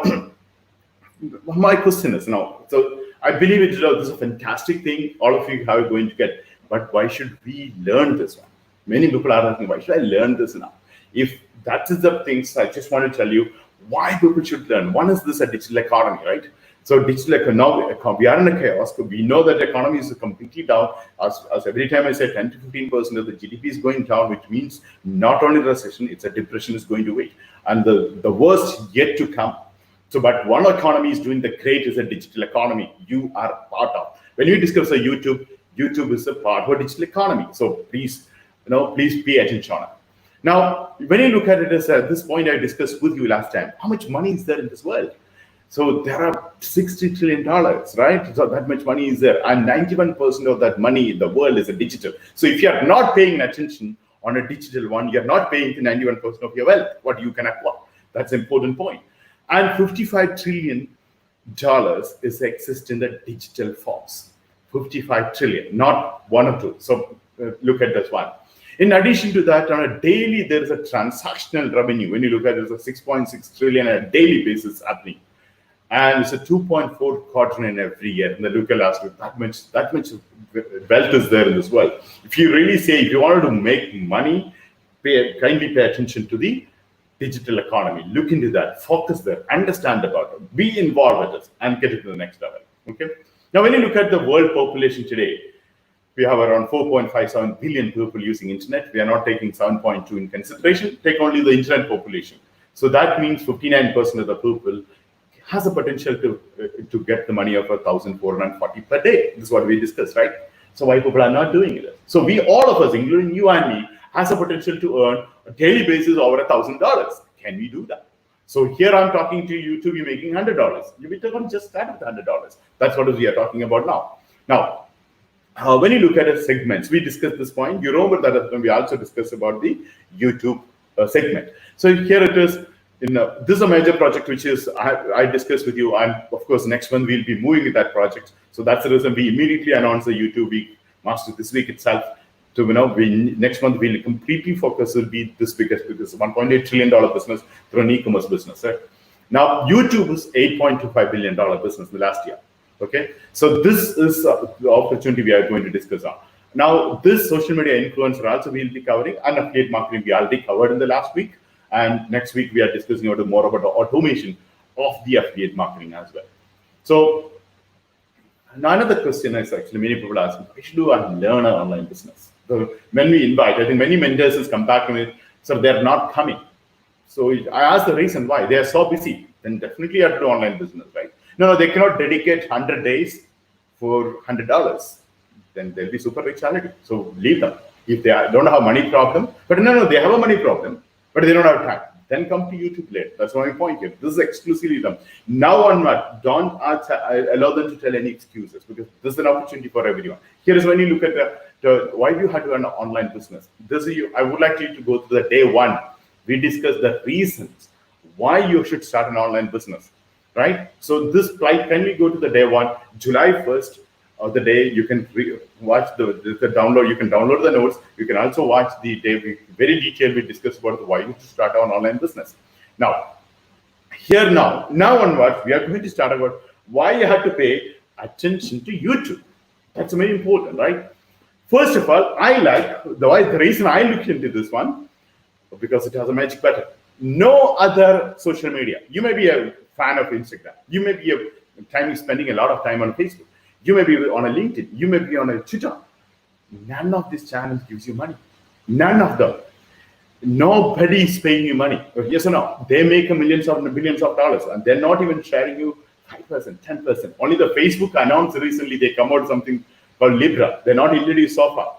my question is now, so I believe this is a fantastic thing. All of you are going to get, but why should we learn this one? Many people are asking, why should I learn this now? If that is the things, I just want to tell you why people should learn. One is this a digital economy, right? So digital economy, we are in a chaos. We know that the economy is completely down. As every time I say 10 to 15% of the GDP is going down, which means not only recession, it's a depression is going to wait. And the worst yet to come. So, but one economy is doing the great is a digital economy. You are part of. When we discuss YouTube is a part of a digital economy. So please pay attention on it. Now, when you look at it as at this point I discussed with you last time, how much money is there in this world? So there are $60 trillion, right? So that much money is there. And 91% of that money in the world is a digital. So if you are not paying attention on a digital one, you're not paying the 91% of your wealth, what you can acquire. That's an important point. And $55 trillion is exist in the digital forms. 55 trillion, not one or two. So look at this one. In addition to that, on a daily, there is a transactional revenue. When you look at it, it's a 6.6 trillion on a daily basis happening. And it's a 2.4 quadrant every year. And the look at last week, that much wealth is there in this world. If you really say, if you wanted to make money, kindly pay attention to the digital economy. Look into that, focus there, understand about it, be involved with it, and get it to the next level. Okay. Now, when you look at the world population today, we have around 4.57 billion people using internet. We are not taking 7.2 in consideration. Take only the internet population. So that means 59% of the people has a potential to get the money of 1,440 per day. This is what we discussed, right? So why people are not doing it? So we, all of us, including you and me, has a potential to earn a daily basis over $1,000. Can we do that? So here I'm talking to you to be making $100. You will just start with $100. That's what we are talking about now. Now, when you look at the segments, we discussed this point. You remember that we also discussed about the YouTube segment. So here it is. This is a major project which is I discussed with you, and of course next month we'll be moving with that project. So that's the reason we immediately announced the YouTube week master this week itself. So next month we'll completely focus will be this biggest $1.8 trillion business through an e-commerce business. Right? Now YouTube is $8.25 billion business the last year. Okay, so this is the opportunity we are going to discuss on. Now this social media influencer also we'll be covering, and affiliate marketing we already covered in the last week. And next week, we are discussing more about the automation of the affiliate marketing as well. So another question is actually many people ask, why should I learn an online business? So when we invite, I think many mentors has come back to me, so they're not coming. So I asked the reason why. They are so busy. Then definitely you have to do online business, right? No, they cannot dedicate 100 days for $100. Then they'll be super rich already. So leave them. If they don't have a money problem, but no, they have a money problem. But they don't have time. Then come to YouTube later. That's my point here. This is exclusively them. Now onward, don't allow them to tell any excuses, because this is an opportunity for everyone. Here is when you look at why you have to run an online business. I would like you to go to the day one. We discussed the reasons why you should start an online business, right? So this can we go to the day one, July 1st of the day. You can watch the download. You can download the notes. You can also watch the day very detailed. We discussed about why you should start an online business. Now onwards, we are going to start about why you have to pay attention to YouTube. That's very important, right? First of all, I like the reason I looked into this one, because it has a magic button. No other social media. You may be a fan of Instagram. You may be spending a lot of time on Facebook. You may be on a LinkedIn. You may be on a Twitter. None of these channels gives you money. None of them. Nobody is paying you money. Yes or no? They make millions of billions of dollars, and they're not even sharing you 5%, 10%. Only the Facebook announced recently they come out something called Libra. They're not introduced so far.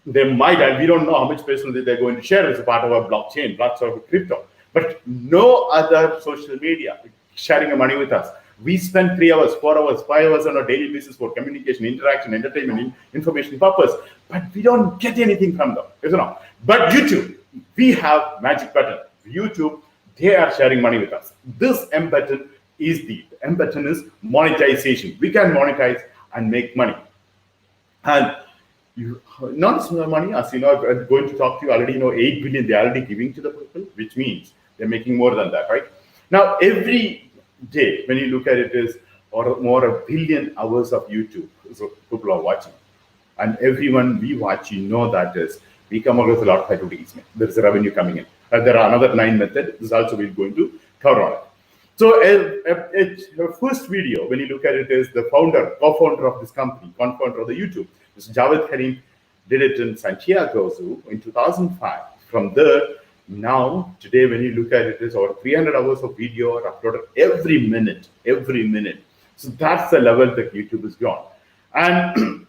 They might, and we don't know how much percentage they're going to share as a part of our blockchain, lots of crypto. But no other social media sharing the money with us. We spend 3 hours, 4 hours, 5 hours on a daily basis for communication, interaction, entertainment, information purpose, but we don't get anything from them. Yes or no? But YouTube, we have magic button. YouTube, they are sharing money with us. This M button is the M button is monetization. We can monetize and make money. And you not small money, as you know, I'm going to talk to you already, 8 billion they're already giving to the people, which means they're making more than that, right? Now, every day, when you look at it, is or more a billion hours of YouTube. So people are watching. And everyone we watch, that is, we come across a lot of advertisement. There's a revenue coming in. There are another 9 methods. This also we're going to cover on it. So a first video, when you look at it, is the co-founder of this company, co-founder of the YouTube. Mr. Javed Karim did it in Santiago Zoo in 2005. From there, now, today, when you look at it, is over 300 hours of video are uploaded every minute. So that's the level that YouTube has gone. And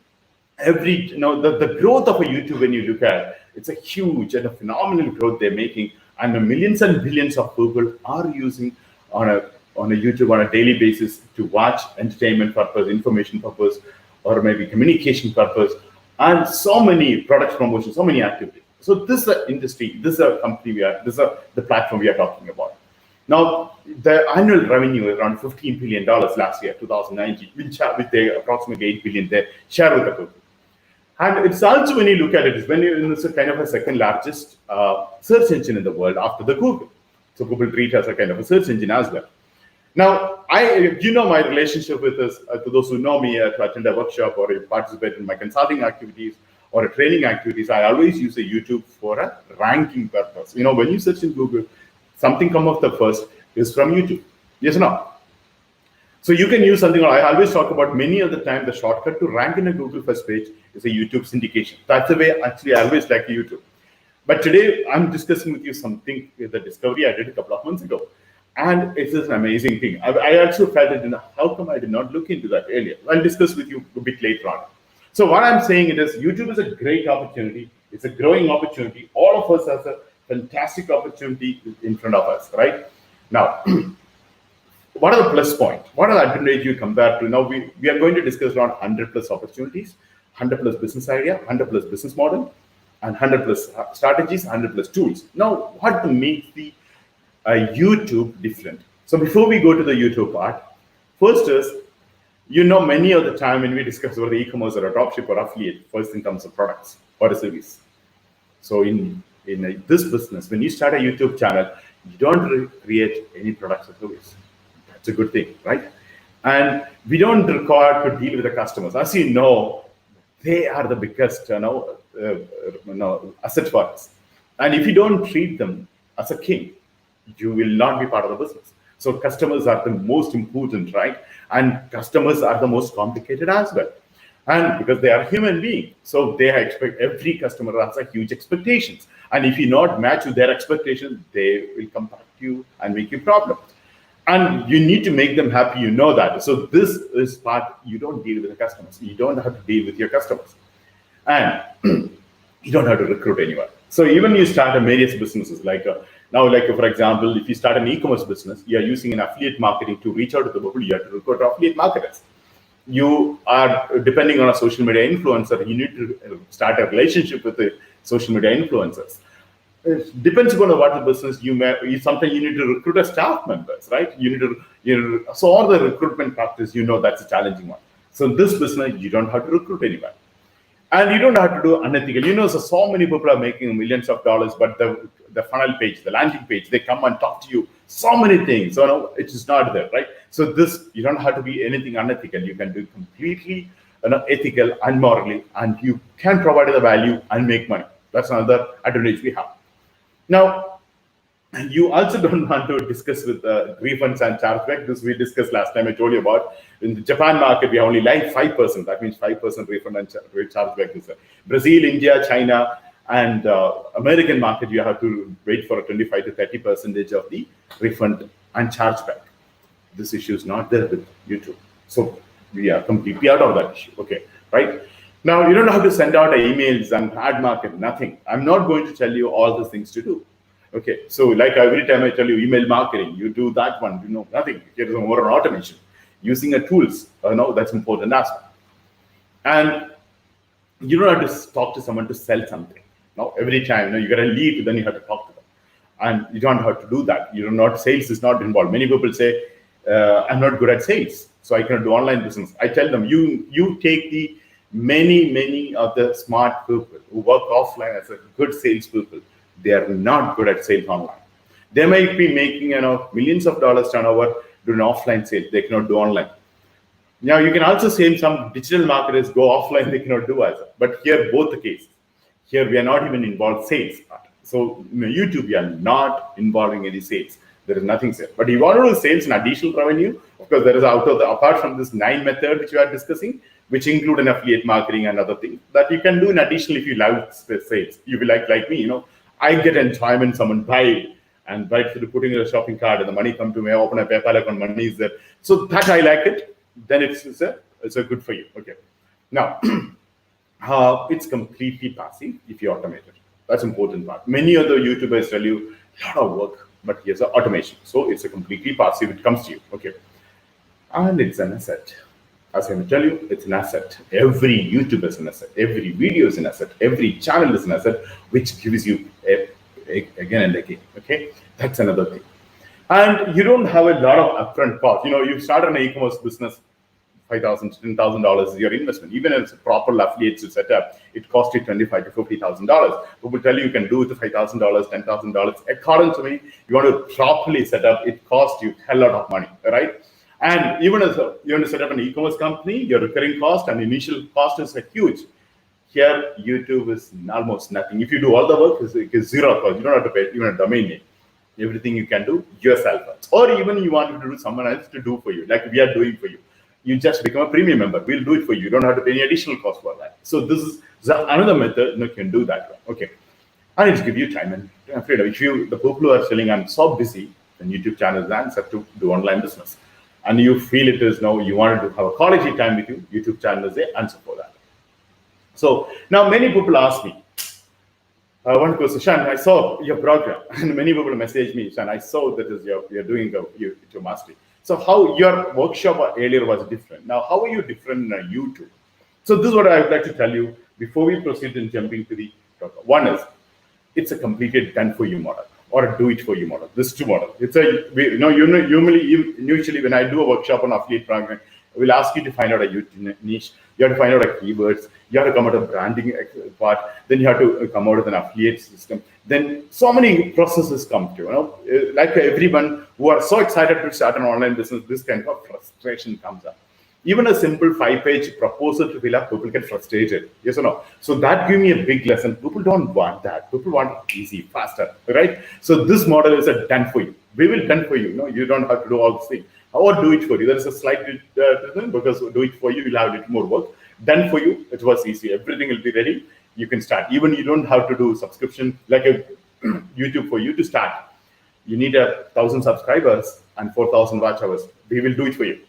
the growth of a YouTube, when you look at, it's a huge and a phenomenal growth they're making. And the millions and billions of people are using on a YouTube on a daily basis to watch entertainment purpose, information purpose, or maybe communication purpose, and so many product promotions, so many activities. So this is an industry, this is a company this is the platform we are talking about. Now, the annual revenue is around $15 billion last year, 2019, with the approximately 8 billion they share with the Google. And it's also, when you look at it, it's a kind of a second largest search engine in the world after the Google. So Google treats as a kind of a search engine as well. Now, my relationship with this, to those who know me, to attend a workshop or participate in my consulting activities or training activities, I always use a YouTube for a ranking purpose. When you search in Google, something come up the first is from YouTube. Yes or no? So you can use something, I always talk about many of the time, the shortcut to rank in a Google first page is a YouTube syndication. That's the way, actually, I always like YouTube. But today, I'm discussing with you something, the discovery I did a couple of months ago. And it's an amazing thing. I also felt it, how come I did not look into that earlier? I'll discuss with you a bit later on. So what I'm saying is, YouTube is a great opportunity. It's a growing opportunity. All of us have a fantastic opportunity in front of us, right? Now, what are the plus points? What are the advantages you compare to? Now, we are going to discuss around 100 plus opportunities, 100 plus business idea, 100 plus business model, and 100 plus strategies, 100 plus tools. Now, what makes the YouTube different? So before we go to the YouTube part, first is, many of the time when we discuss about the e-commerce or a dropship or affiliate, first in terms of products or a service. So in this business, when you start a YouTube channel, you don't create any products or service. That's a good thing, right? And we don't require to deal with the customers. As you know, they are the biggest asset for us. And if you don't treat them as a king, you will not be part of the business. So customers are the most important, right? And customers are the most complicated as well. And because they are human beings, so they expect, every customer has a huge expectations. And if you not match with their expectations, they will come back to you and make you problems. And you need to make them happy, that. So this is part, you don't deal with the customers. You don't have to deal with your customers. And you don't have to recruit anyone. So even you start various businesses, for example, if you start an e-commerce business, you are using an affiliate marketing to reach out to the people, you have to recruit affiliate marketers. You are depending on a social media influencer, you need to start a relationship with the social media influencers. It depends upon what the business sometimes you need to recruit a staff members, right? So all the recruitment practice, that's a challenging one. So this business, you don't have to recruit anyone. And you don't have to do unethical. So many people are making millions of dollars, but the funnel page, the landing page, they come and talk to you. So many things. So no, it is not there, right? So this, you don't have to be anything unethical. You can do completely ethical and morally, and you can provide the value and make money. That's another advantage we have. Now, you also don't want to discuss with refunds and chargeback. This we discussed last time. I told you about in the Japan market, we have only 5%. That means 5% refund and chargeback. Brazil, India, China, And American market, you have to wait for a 25 to 30% of the refund and chargeback. This issue is not there with YouTube. So we are completely out of that issue. Okay, right? Now you don't have to send out emails and ad market, nothing. I'm not going to tell you all the things to do. Okay, so like every time I tell you email marketing, you do that one, nothing. Here is more automation. Using a tools, that's important aspect. And you don't have to talk to someone to sell something. Now, every time you get a lead, then you have to talk to them. And you don't have to do that. Sales is not involved. Many people say, I'm not good at sales, so I cannot do online business. I tell them, you take the many of the smart people who work offline as a good sales people. They are not good at sales online. They might be making millions of dollars turnover doing offline sales. They cannot do online. Now you can also say some digital marketers go offline, they cannot do as well. But here both the cases. Here we are not even involved sales. So YouTube, we are not involving any sales. There is nothing sales. But you want to do sales and additional revenue, of course, there is apart from this 9 method which we are discussing, which include an affiliate marketing and other things that you can do in addition if you love sales. You will like me, I get enjoyment, someone buy it and buy it through putting in a shopping cart and the money come to me, I open a PayPal account, money is there. So that I like it, then it's a good for you. Okay. Now, it's completely passive if you automate it. That's important part. Many other YouTubers tell you a lot of work, but here's an automation. So it's a completely passive, it comes to you. Okay. And it's an asset. As I'm going to tell you, it's an asset. Every YouTuber is an asset. Every video is an asset. Every channel is an asset, which gives you again and again. Okay, that's another thing. And you don't have a lot of upfront cost. You start an e-commerce business, $5,000, $10,000 is your investment. Even as a proper affiliate to set up, it costs you $25,000 to $50,000. People tell you can do it with $5,000, $10,000. According to me, you want to properly set up, it costs you a lot of money, right? And even as you want to set up an e-commerce company, your recurring cost and initial cost is huge. Here, YouTube is almost nothing. If you do all the work, it's zero cost. You don't have to pay even a domain name. Everything you can do yourself. Or even you want to do someone else to do for you, like we are doing for you. You just become a premium member. We'll do it for you. You don't have to pay any additional cost for that. So this is another method you can do that. Okay. And it gives you time and freedom. If the people who are selling, I'm so busy, then YouTube channel is the answer to do online business. And you feel it is now, you wanted to have a quality time with you, YouTube channel is the answer for that. So now many people ask me, one person, Shan, I saw your program, and many people message me, Shan, I saw that is you're doing your mastery. So how your workshop earlier was different. Now, how are you different in YouTube? So this is what I would like to tell you before we proceed in jumping to the program. One is, it's a completed done for you model or a do it for you model. This two model. It's usually when I do a workshop on affiliate program, we'll ask you to find out a YouTube niche. You have to find out a keywords. You have to come out of branding part. Then you have to come out with an affiliate system. Then so many processes come to, like everyone who are so excited to start an online business, this kind of frustration comes up. Even a simple 5-page proposal to fill up, people get frustrated. Yes or no? So that gave me a big lesson. People don't want that. People want it easy, faster, right? So this model is a done for you. We will done for you. You don't have to do all this thing. Or do it for you. There is a slight difference because do it for you, you'll have a little more work. Done for you, it was easy. Everything will be ready. You can start. Even you don't have to do subscription like a YouTube for you to start. You need 1,000 subscribers and 4,000 watch hours. We will do it for you.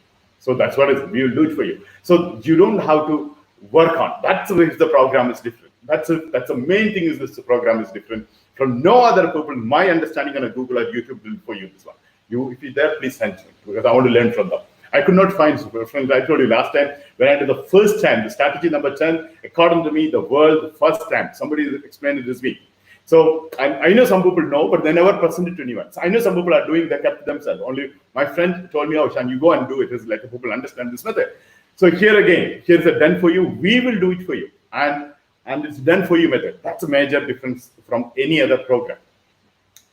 So that's what it is. We will do it for you. So you don't have to work on. That's if the program is different. That's the main thing is this program is different from no other people. My understanding on a Google or YouTube will for you this one. If you're there, please send me because I want to learn from them. I could not find friends. I told you last time when I did the first time, the strategy number 10, according to me, the world first time. Somebody explained it this week. So I know some people know, but they never presented to anyone. So I know some people are doing that kept themselves. Only my friend told me, oh, Shan, you go and do it. It's like people understand this method. So here again, here's a done for you. We will do it for you. And it's done for you method. That's a major difference from any other program.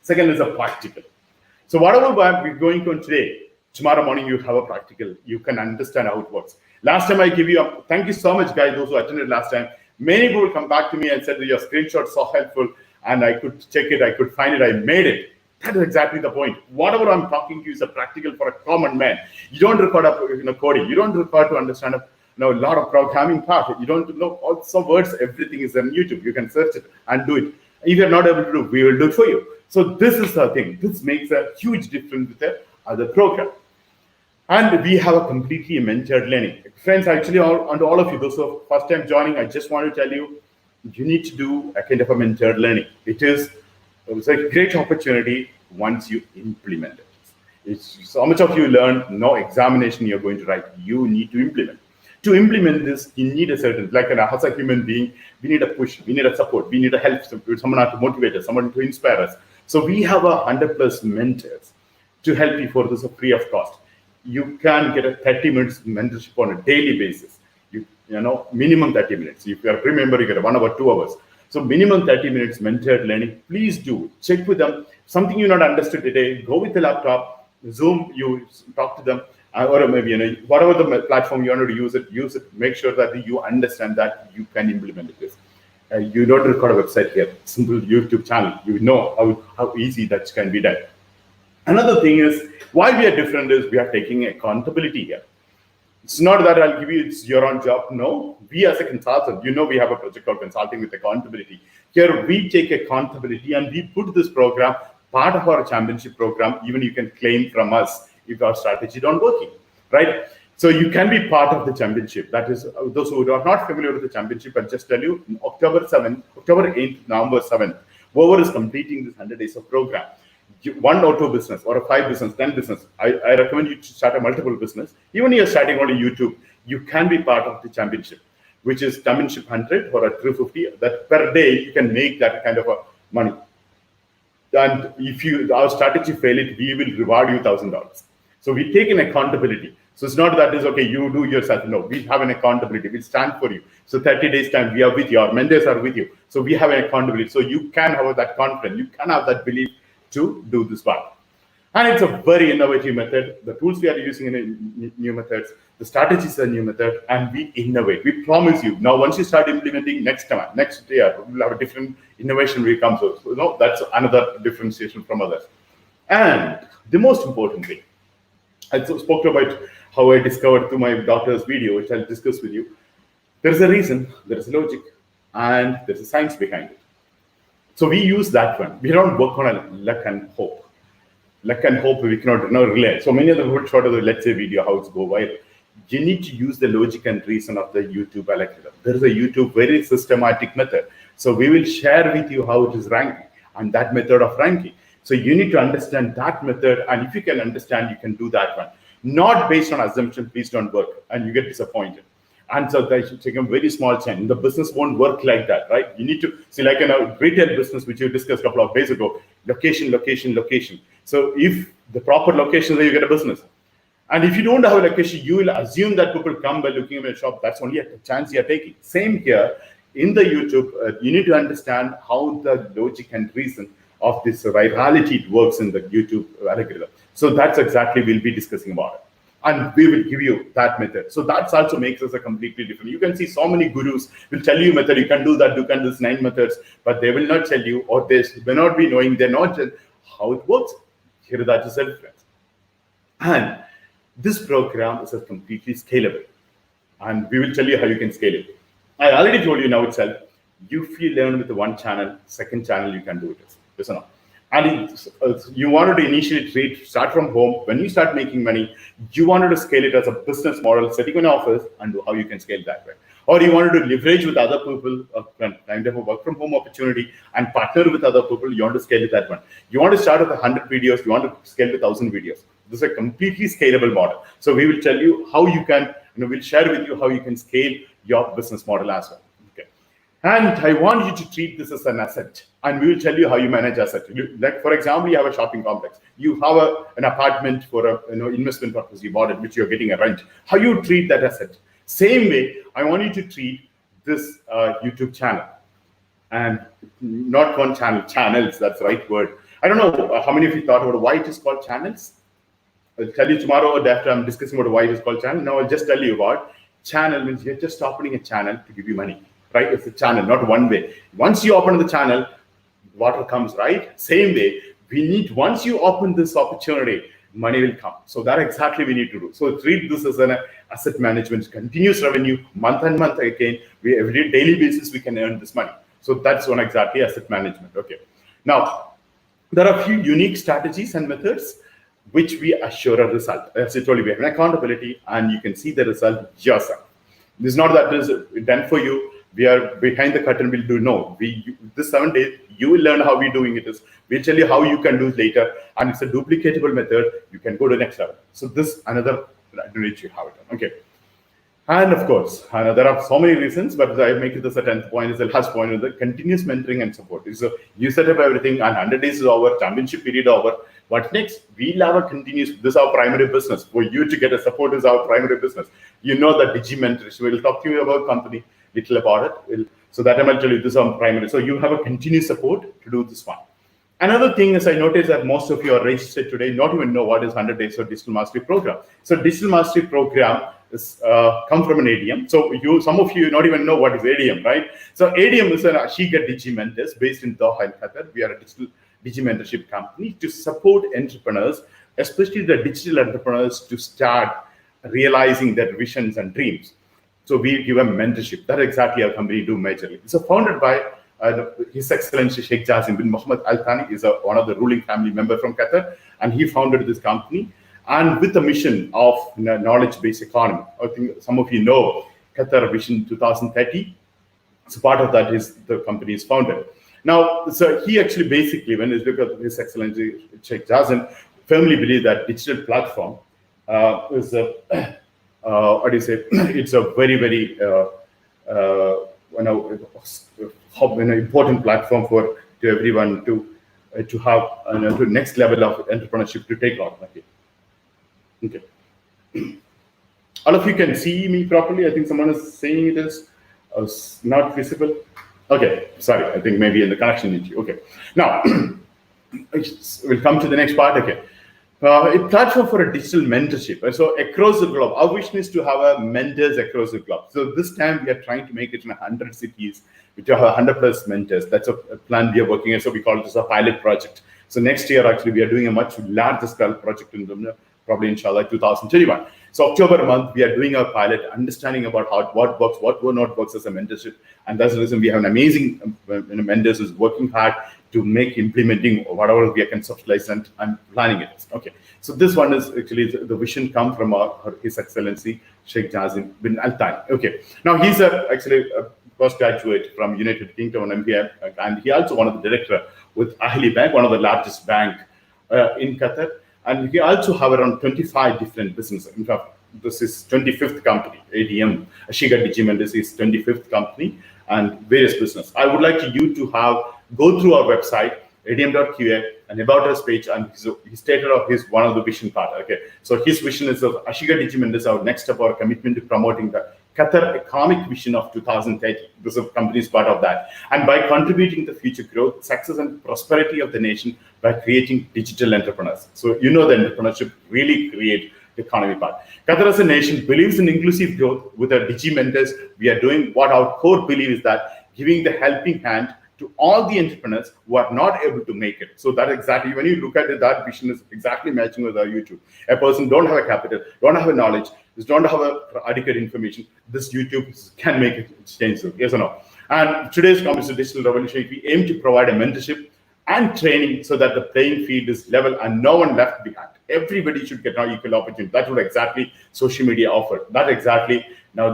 Second is a practical. So whatever we're going on today, tomorrow morning you have a practical. You can understand how it works. Last time I give you thank you so much, guys, those who attended last time. Many people come back to me and said that your screenshot so helpful. And I could check it, I could find it, I made it. That is exactly the point. Whatever I'm talking to you is a practical for a common man. You don't require coding. You don't require to understand know a lot of programming part. You don't know also words. Everything is on YouTube. You can search it and do it. If you're not able to do, we will do it for you. So this is the thing. This makes a huge difference with the other program. And we have a completely mentored learning. Friends, actually, and all of you, those who are first time joining, I just want to tell you, you need to do a kind of a mentored learning. It's a great opportunity once you implement it. It's so much of you learn, no examination you're going to write. You need to implement. To implement this, you need a certain, like as a human being, we need a push, we need a support, we need a help, someone to motivate us, someone to inspire us. So we have 100+ mentors to help you for this free of cost. You can get a 30 minutes mentorship on a daily basis. You know, minimum 30 minutes. If you're a premium member, you get 1 hour, 2 hours. So minimum 30 minutes mentored learning. Please do check with them. Something you not understood today, go with the laptop, Zoom, you talk to them, or maybe whatever the platform you want to use it. Make sure that you understand that you can implement this. You don't record a website here. Simple YouTube channel. You know how easy that can be done. Another thing is, why we are different is we are taking accountability here. It's not that I'll give you, it's your own job. No, we as a consultant, we have a project called Consulting with Accountability. Here we take accountability and we put this program part of our championship program. Even you can claim from us if our strategy don't working, right? So you can be part of the championship. That is, those who are not familiar with the championship, I'll just tell you, October 8th, November 7th, whoever is completing this 100 days of program, 1 or 2 business or a 5 business, 10 business, I recommend you to start a multiple business. Even if you're starting only YouTube, you can be part of the championship, which is championship 100 or a 350. That per day you can make that kind of a money. And if our strategy fail it, we will reward you $1,000. So we take an accountability. So it's not that is okay, you do yourself. No, we have an accountability. We stand for you. So 30 days time, we are with you. Our mentors are with you. So we have an accountability. So you can have that confidence. You can have that belief to do this part. And it's a very innovative method. The tools we are using in new methods, the strategies are new method, and we innovate. We promise you. Now, once you start implementing next year, we'll have a different innovation will come. So that's another differentiation from others. And the most important thing, I spoke about how I discovered through my daughter's video, which I'll discuss with you. There's a reason, there's a logic, and there's a science behind it. So we use that one. We don't work on a luck and hope. Luck and hope we cannot relay. So many of the whole short of the let's say video, how it's go viral. You need to use the logic and reason of the YouTube algorithm. There is a YouTube very systematic method. So we will share with you how it is ranking and that method of ranking. So you need to understand that method, and if you can understand, you can do that one. Not based on assumption, please don't work, and you get disappointed. And so they should take a very small change. The business won't work like that, right? You need to see, like in a retail business, which you discussed a couple of days ago, location, location, location. So if the proper location, then you get a business. And if you don't have a location, you will assume that people come by looking at a shop. That's only a chance you're taking. Same here in the YouTube. You need to understand how the logic and reason of this virality works in the YouTube algorithm. So that's exactly we'll be discussing about it. And we will give you that method. So that also makes us a completely different. You can see so many gurus will tell you method, you can do that, you can do this 9 methods, but they will not tell you, or they may not be knowing, they're not tell how it works. Here that is the difference. And this program is a completely scalable. And we will tell you how you can scale it. I already told you now itself, if you learn with the 1 channel, 2nd channel, you can do it. Yes or no? And you wanted to initially start from home. When you start making money, you wanted to scale it as a business model, setting an office, and how you can scale that way. Or you wanted to leverage with other people, kind of a work from home opportunity, and partner with other people. You want to scale it that one. You want to start with 100 videos. You want to scale to 1,000 videos. This is a completely scalable model. So we will tell you how you can, we'll share with you how you can scale your business model as well. Okay. And I want you to treat this as an asset. And we will tell you how you manage asset. Like, for example, you have a shopping complex. You have an apartment for a investment purpose. You bought it, which you're getting a rent. How you treat that asset? Same way, I want you to treat this YouTube channel. And not one channel, channels, that's the right word. I don't know how many of you thought about why it is called channels. I'll tell you tomorrow or after I'm discussing about why it is called channel. Now I'll just tell you about channel means you're just opening a channel to give you money, right? It's a channel, not one way. Once you open the channel, water comes, right? Same way, we need, once you open this opportunity, money will come. So that exactly we need to do. So treat this as an asset management, continuous revenue, month and month again. We every daily basis we can earn this money. So that's one exactly asset management. Okay. Now there are a few unique strategies and methods which we assure a result. As I told you, we have an accountability, and you can see the result yourself. This is not that it is done for you. We are behind the curtain. We'll do no. This 7 days you will learn how we're doing it is. We'll tell you how you can do it later, and it's a duplicatable method. You can go to the next level. So this another advantage you have it. Okay. And of course, there are so many reasons, but I make it as a 10th point, is the last point, is the continuous mentoring and support. So you set up everything, and 100 days is over, championship period over. What next? We'll have a continuous, this is our primary business. For you to get a support is our primary business. You know that Digimentors, we'll talk to you about company, little about it. So that I'll tell you, this is our primary. So you have a continuous support to do this one. Another thing is, I noticed that most of you are registered today, not even know what is 100 Days of Digital Mastery Program. So Digital Mastery Program is come from an ADM. So some of you not even know what is ADM, right? So ADM is an Asheghar Digimentors based in Doha, in Qatar. We are a digital mentorship company to support entrepreneurs, especially the digital entrepreneurs, to start realizing their visions and dreams. So we give them mentorship. That's exactly our company do majorly. It's founded by His Excellency Sheikh Jassim bin Mohammed Al Thani, is one of the ruling family member from Qatar, and he founded this company. And with the mission of knowledge-based economy, I think some of you know Qatar Vision 2030. So part of that is the company is founded. Now, so he actually basically, when you look at His Excellency Sheikh Jassim, firmly believe that digital platform is a what do you say? It's a very, very important platform to everyone to have to next level of entrepreneurship to take on. Okay. All of you can see me properly. I think someone is saying it is not visible. Okay, sorry. I think maybe in the connection issue. Okay. Now we'll come to the next part. Okay. A platform for a digital mentorship. So across the globe, our vision is to have mentors across the globe. So this time we are trying to make it in 100 cities, which have 100 plus mentors. That's a plan we are working on. So we call it as a pilot project. So next year, actually, we are doing a much larger scale project in probably inshallah 2021. So October month, we are doing our pilot, understanding about what works, what will not works as a mentorship. And that's the reason we have an amazing mentors who's working hard to make implementing whatever we are conceptualized and planning it. Okay. So this one is actually the vision come from His Excellency Sheikh Jassim bin Al Thani. Okay. Now he's actually a postgraduate from United Kingdom MBA, and he also one of the director with Ahli Bank, one of the largest bank in Qatar. And he also have around 25 different businesses. In fact, this is 25th company, ADM, Asheghar Digimentors is 25th company and various business. I would like you to go through our website, adm.qa, and about us page, and he stated of his one of the vision part. Okay, so his vision is of Asheghar Digimentors, our next step, our commitment to promoting the Qatar economic vision of 2030. This is company is part of that. And by contributing to the future growth, success, and prosperity of the nation by creating digital entrepreneurs. So the entrepreneurship really create the economy part. Qatar as a nation believes in inclusive growth. With our Digimentors, we are doing what our core belief is, that giving the helping hand to all the entrepreneurs who are not able to make it. So that exactly, when you look at it, that vision is exactly matching with our YouTube. A person don't have a capital, don't have a knowledge, don't have adequate information. This YouTube can make it change. So yes or no? And today's competition digital revolution, we aim to provide a mentorship and training so that the playing field is level and no one left behind. Everybody should get an equal opportunity. That's what exactly social media offer. That exactly now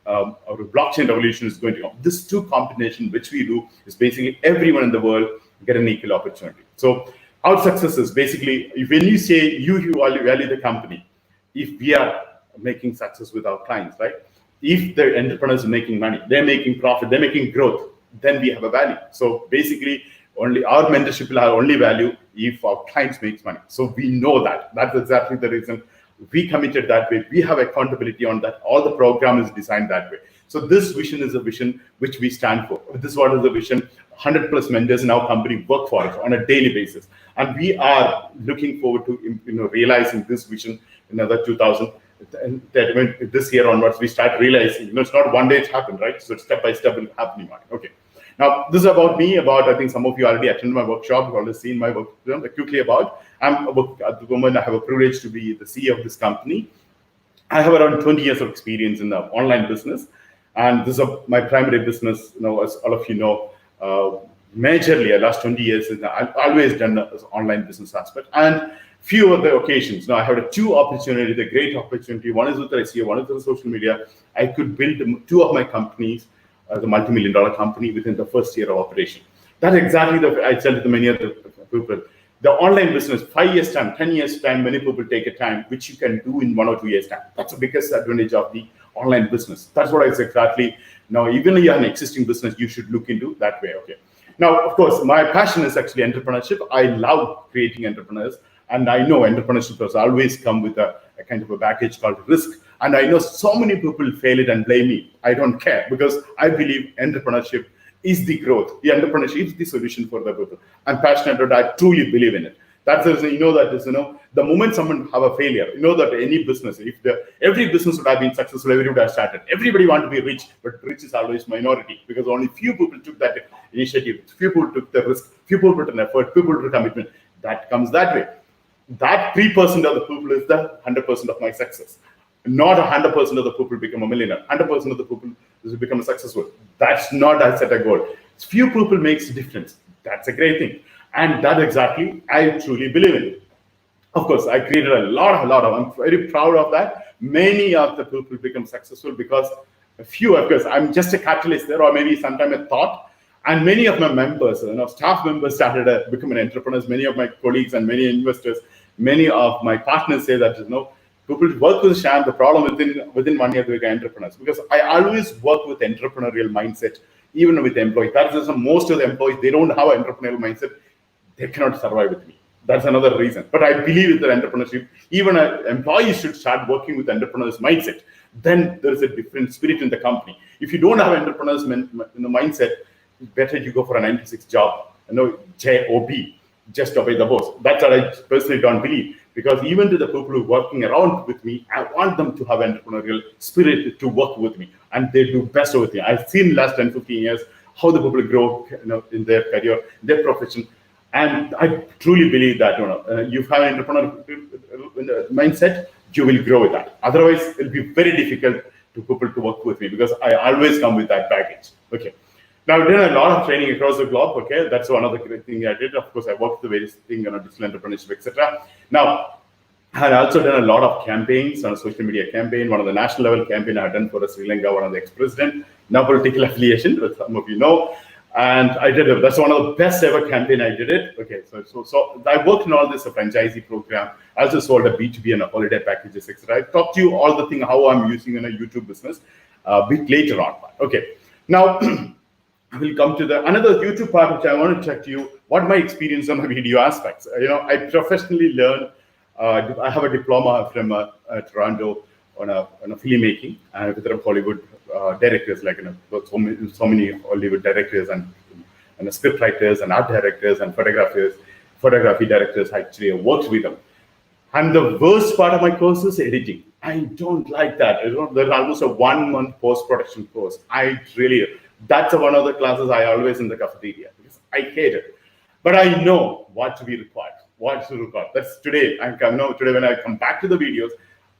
our blockchain revolution is going to come. This two combination which we do is basically everyone in the world get an equal opportunity. So our success is basically, when you say you value the company, if we are making success with our clients, right? If the entrepreneurs are making money, they're making profit, they're making growth, then we have a value. So basically, only our mentorship will have only value if our clients makes money. So we know that. That's exactly the reason we committed that way. We have accountability on that. All the program is designed that way. So this vision is a vision which we stand for. This is what is the vision. 100 plus mentors in our company work for us on a daily basis. And we are looking forward to realizing this vision in another 2000. This year onwards, we start realizing, it's not one day it's happened, right? So step by step will happen. Okay. Now, this is about me. I think some of you already attended my workshop. You've already seen my work. Quickly about, at the moment, I have a privilege to be the CEO of this company. I have around 20 years of experience in the online business, and this is my primary business. As all of you know, majorly the last 20 years, I've always done this online business aspect. And few of the occasions, now I had two opportunities, a great opportunity. One is with the SEO, one is with the social media. I could build two of my companies, the multi-million-dollar company, within the first year of operation. That's exactly I tell to many other people. The online business, 5 years time, 10 years time, many people take a time, which you can do in 1 or 2 years time. That's the biggest advantage of the online business. That's what I say exactly. Now, even if you have an existing business, you should look into that way. Okay. Now, of course, my passion is actually entrepreneurship. I love creating entrepreneurs. And I know entrepreneurship has always come with a kind of a package called risk. And I know so many people fail it and blame me. I don't care, because I believe entrepreneurship is the growth. The entrepreneurship is the solution for the people. I'm passionate about it. I truly believe in it. That's the reason, the moment someone have a failure, that any business, every business would have been successful, everybody would have started. Everybody want to be rich, but rich is always minority, because only few people took that initiative, few people took the risk, few people put an effort, few people put commitment. That comes that way. That 3% of the people is the 100% of my success. Not 100% of the people become a millionaire. 100% of the people become successful. That's not I set a goal. Few people makes a difference. That's a great thing. And that exactly, I truly believe in. Of course, I created a lot of, I'm very proud of that. Many of the people become successful because of course, I'm just a catalyst there, or maybe sometime a thought. And many of my members, staff members started becoming entrepreneurs. Many of my colleagues and many investors, many of my partners say that, people work with Shyam, the problem within 1 year they become entrepreneurs. Because I always work with entrepreneurial mindset, even with employees. That's the reason most of the employees, they don't have an entrepreneurial mindset. They cannot survive with me. That's another reason. But I believe in the entrepreneurship. Even employees should start working with entrepreneurs mindset. Then there's a different spirit in the company. If you don't have entrepreneurs mindset, it's better you go for a 9-to-6 job. JOB, just obey the boss. That's what I personally don't believe. Because even to the people who are working around with me, I want them to have entrepreneurial spirit to work with me, and they do best with me. I've seen last 10, 15 years how the people grow, in their career, their profession, and I truly believe that you have an entrepreneurial mindset, you will grow with that. Otherwise, it'll be very difficult to people to work with me, because I always come with that package. Okay. Now, I've done a lot of training across the globe. Okay, that's one of the great things I did. Of course, I worked with various things on digital entrepreneurship, etc. Now, I had also done a lot of campaigns on a social media campaign. One of the national level campaign I had done for Sri Lanka, one of the ex-president, no political affiliation, but some of you know. And I did it. That's one of the best ever campaign I did it. Okay, so I worked in all this franchisee program. I also sold a B2B and a holiday packages, etc. I talked to you all the thing how I'm using in a YouTube business a bit later on. Okay, now. I will come to another YouTube part, which I want to check to you what my experience on the video aspects. I professionally learned. I have a diploma from Toronto on a filmmaking and with Hollywood directors, like so many Hollywood directors and script writers and art directors and photography directors. Actually, I worked with them. And the worst part of my course is editing. I don't like that. There's almost a 1 month post-production course. That's one of the classes I always in the cafeteria, because I hate it. But I know what to be required, what to record. That's today. Today when I come back to the videos,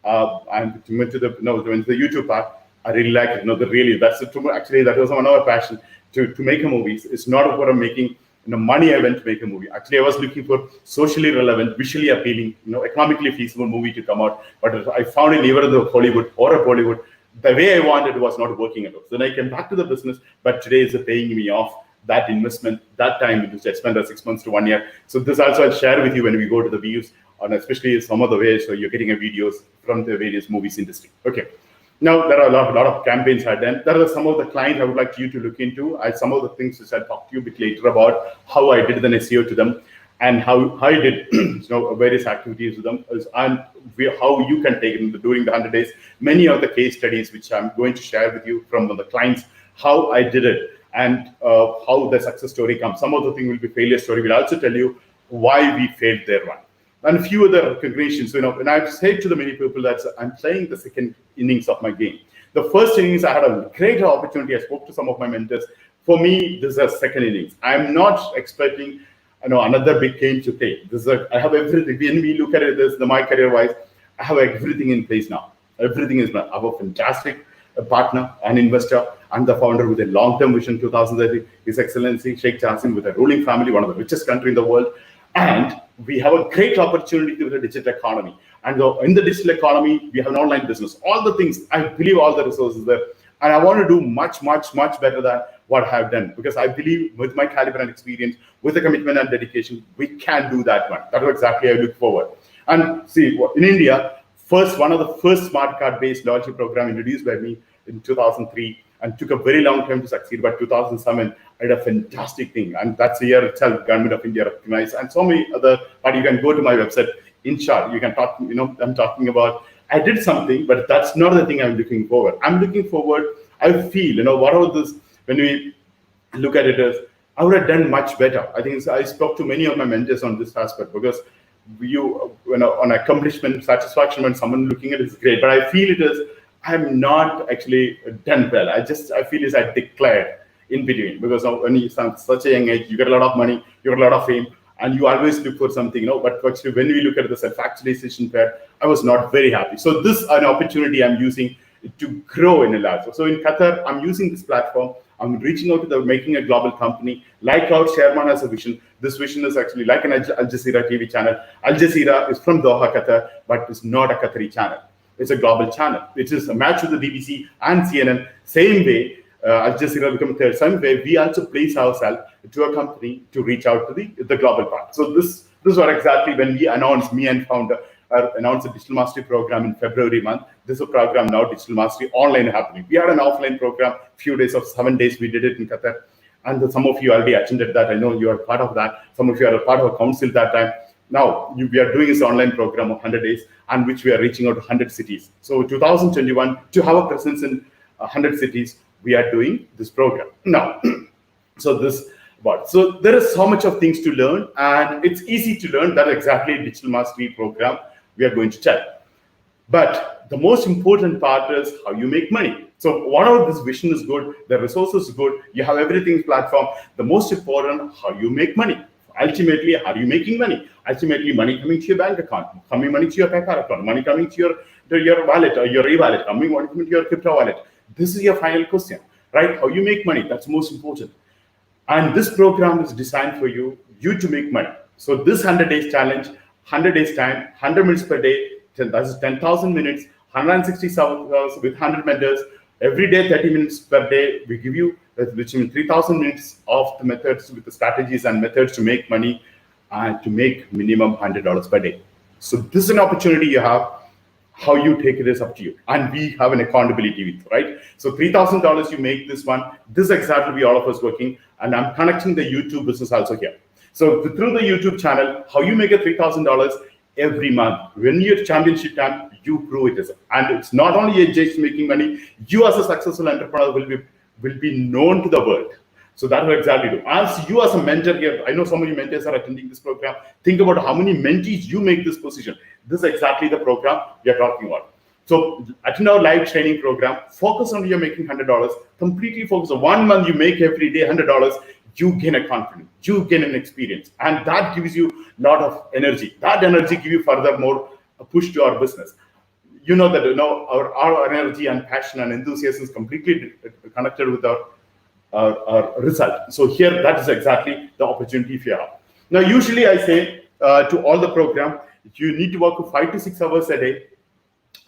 and went to the YouTube part, I really like it. Actually, that was one of our passion to make a movie. It's not about making money. I went to make a movie. Actually, I was looking for socially relevant, visually appealing, economically feasible movie to come out. But I found in either the Hollywood or a Bollywood, the way I wanted was not working at all. So then I came back to the business, but today is paying me off that investment, that time which I spent 6 months to 1 year. So this also I'll share with you when we go to the views, and especially some of the ways so you're getting videos from the various movies industry. Okay. Now there are a lot of campaigns I've done. There are some of the clients I would like you to look into. Some of the things which I'll talk to you a bit later about how I did the SEO to them, and how I did various activities with them, and how you can take it during the 100 days. Many of the case studies which I'm going to share with you from the clients, how I did it, and how the success story comes. Some of the things will be failure story. We'll also tell you why we failed their one. And a few other recognitions. And I've said to the many people that I'm playing the second innings of my game. The first innings, I had a great opportunity. I spoke to some of my mentors. For me, this is a second innings. I'm not expecting another big game to play. I have everything. When we look at it, my career wise, I have everything in place now. Everything is. I have a fantastic partner, an investor, and the founder with a long-term vision. 2030, His Excellency Sheikh Jassim, with a ruling family, one of the richest country in the world, and we have a great opportunity with the digital economy. And in the digital economy, we have an online business. All the things, I believe, all the resources there, and I want to do much, much, much better than what I have done, because I believe with my caliber and experience, with the commitment and dedication, we can do that one. That's exactly I look forward. And see, in India, one of the first smart card-based loyalty program introduced by me in 2003, and took a very long time to succeed. But 2007, I did a fantastic thing, and that's the year itself, Government of India recognized, and so many other. But you can go to my website. In short, you can talk. I'm talking about. I did something, but that's not the thing I'm looking forward. I'm looking forward. I feel, whatever this, when we look at it as, I would have done much better. I think I spoke to many of my mentors on this aspect, because on accomplishment, satisfaction, when someone looking at it is great, but I feel it is, I'm not actually done well. I feel is I declared in between, because when you such a young age, you get a lot of money, you get a lot of fame, and you always look for something, but actually when we look at the self-actualization part, I was not very happy. So this is an opportunity I'm using to grow in a large. So in Qatar, I'm using this platform. I'm reaching out to making a global company. Like our chairman has a vision. This vision is actually like an Al Jazeera TV channel. Al Jazeera is from Doha, Qatar, but it's not a Qatari channel. It's a global channel. It is a match with the BBC and CNN. Same way, Al Jazeera become third. Same way, we also place ourselves to a company to reach out to the global part. So this was exactly when we announced, me and founder announced a digital mastery program in February month. This is a program now, digital mastery online happening. We had an offline program, few days of 7 days. We did it in Qatar, and some of you already attended that. I know you are part of that. Some of you are a part of a council that time. Now we are doing this online program of 100 days, and which we are reaching out to 100 cities. So 2021, to have a presence in 100 cities, we are doing this program now. So there is so much of things to learn, and it's easy to learn. That exactly digital mastery program we are going to tell. But the most important part is how you make money. So whatever this vision is good, the resources is good, you have everything platform. The most important, how you make money. Ultimately, how are you making money? Ultimately, money coming to your bank account, coming money to your PayPal account, money coming to your wallet or your e-wallet, coming to your crypto wallet. This is your final question, right? How you make money, that's most important. And this program is designed for you to make money. So this 100 days challenge, 100 days time, 100 minutes per day, that's 10,000 minutes, 160 hours with 100 mentors. Every day, 30 minutes per day, we give you, which means 3,000 minutes of the methods with the strategies and methods to make money and to make minimum $100 per day. So this is an opportunity you have. How you take it is up to you. And we have an accountability with, right? So $3,000 you make this one. This is exactly we all of us working. And I'm connecting the YouTube business also here. So through the YouTube channel, how you make a $3,000 every month. When you're championship time, you grow it as and it's not only just making money, you as a successful entrepreneur will be known to the world. So that's what exactly do. As you as a mentor here, I know some of you mentors are attending this program. Think about how many mentees you make this position. This is exactly the program we are talking about. So attend our live training program. Focus on you're making $100. Completely focus on 1 month you make every day $100. You gain a confidence. You gain an experience, and that gives you a lot of energy. That energy gives you furthermore a push to our business. You know that our energy and passion and enthusiasm is completely connected with our result. So here, that is exactly the opportunity if you have. Now, usually I say to all the program, you need to work 5 to 6 hours a day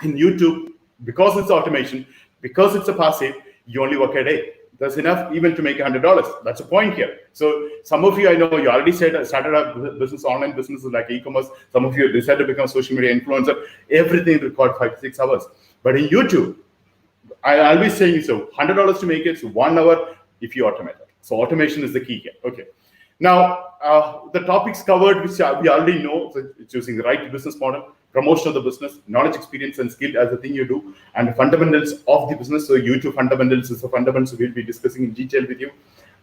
in YouTube. Because it's automation, because it's a passive, you only work a day. That's enough even to make $100. That's the point here. So some of you, I know you already started a business, online businesses like e-commerce. Some of you decided to become social media influencer. Everything required 5 to 6 hours. But in YouTube, I always saying so $100 to make it, so 1 hour if you automate it. So automation is the key here. Okay. Now, the topics covered, which we already know, so choosing the right business model, promotion of the business, knowledge, experience, and skill as the thing you do, and fundamentals of the business. So YouTube fundamentals is the fundamentals we'll be discussing in detail with you.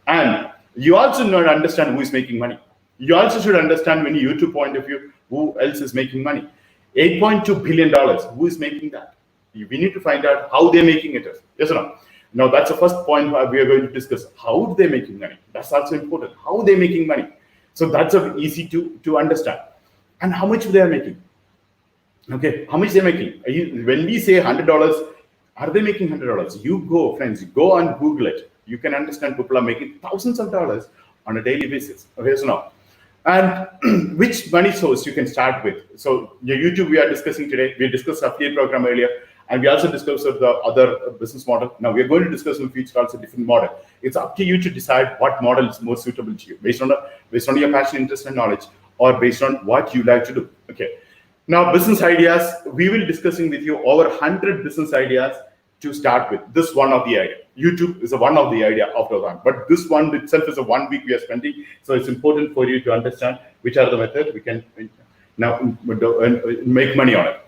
And you also need to understand who is making money. You also should understand, when you YouTube point of view, who else is making money. $8.2 billion, who is making that? We need to find out how they're making it. Yes or no? Now, that's the first point we are going to discuss. How they making money? That's also important. How they making money? So that's easy to understand. And how much they are making? Okay, how much they're making? When we say $100, are they making $100? You go, friends, go and Google it. You can understand people are making thousands of dollars on a daily basis. Okay, so now, and which money source you can start with. So your YouTube we are discussing today. We discussed affiliate program earlier, and we also discussed the other business model. Now we are going to discuss in the future also different model. It's up to you to decide what model is more suitable to you based on your passion, interest, and knowledge, or based on what you like to do. Okay. Now, business ideas, we will be discussing with you over 100 business ideas to start with. This one of the idea. YouTube is a one of the idea after that. But this one itself is a 1 week we are spending. So it's important for you to understand which are the methods we can now make money on it.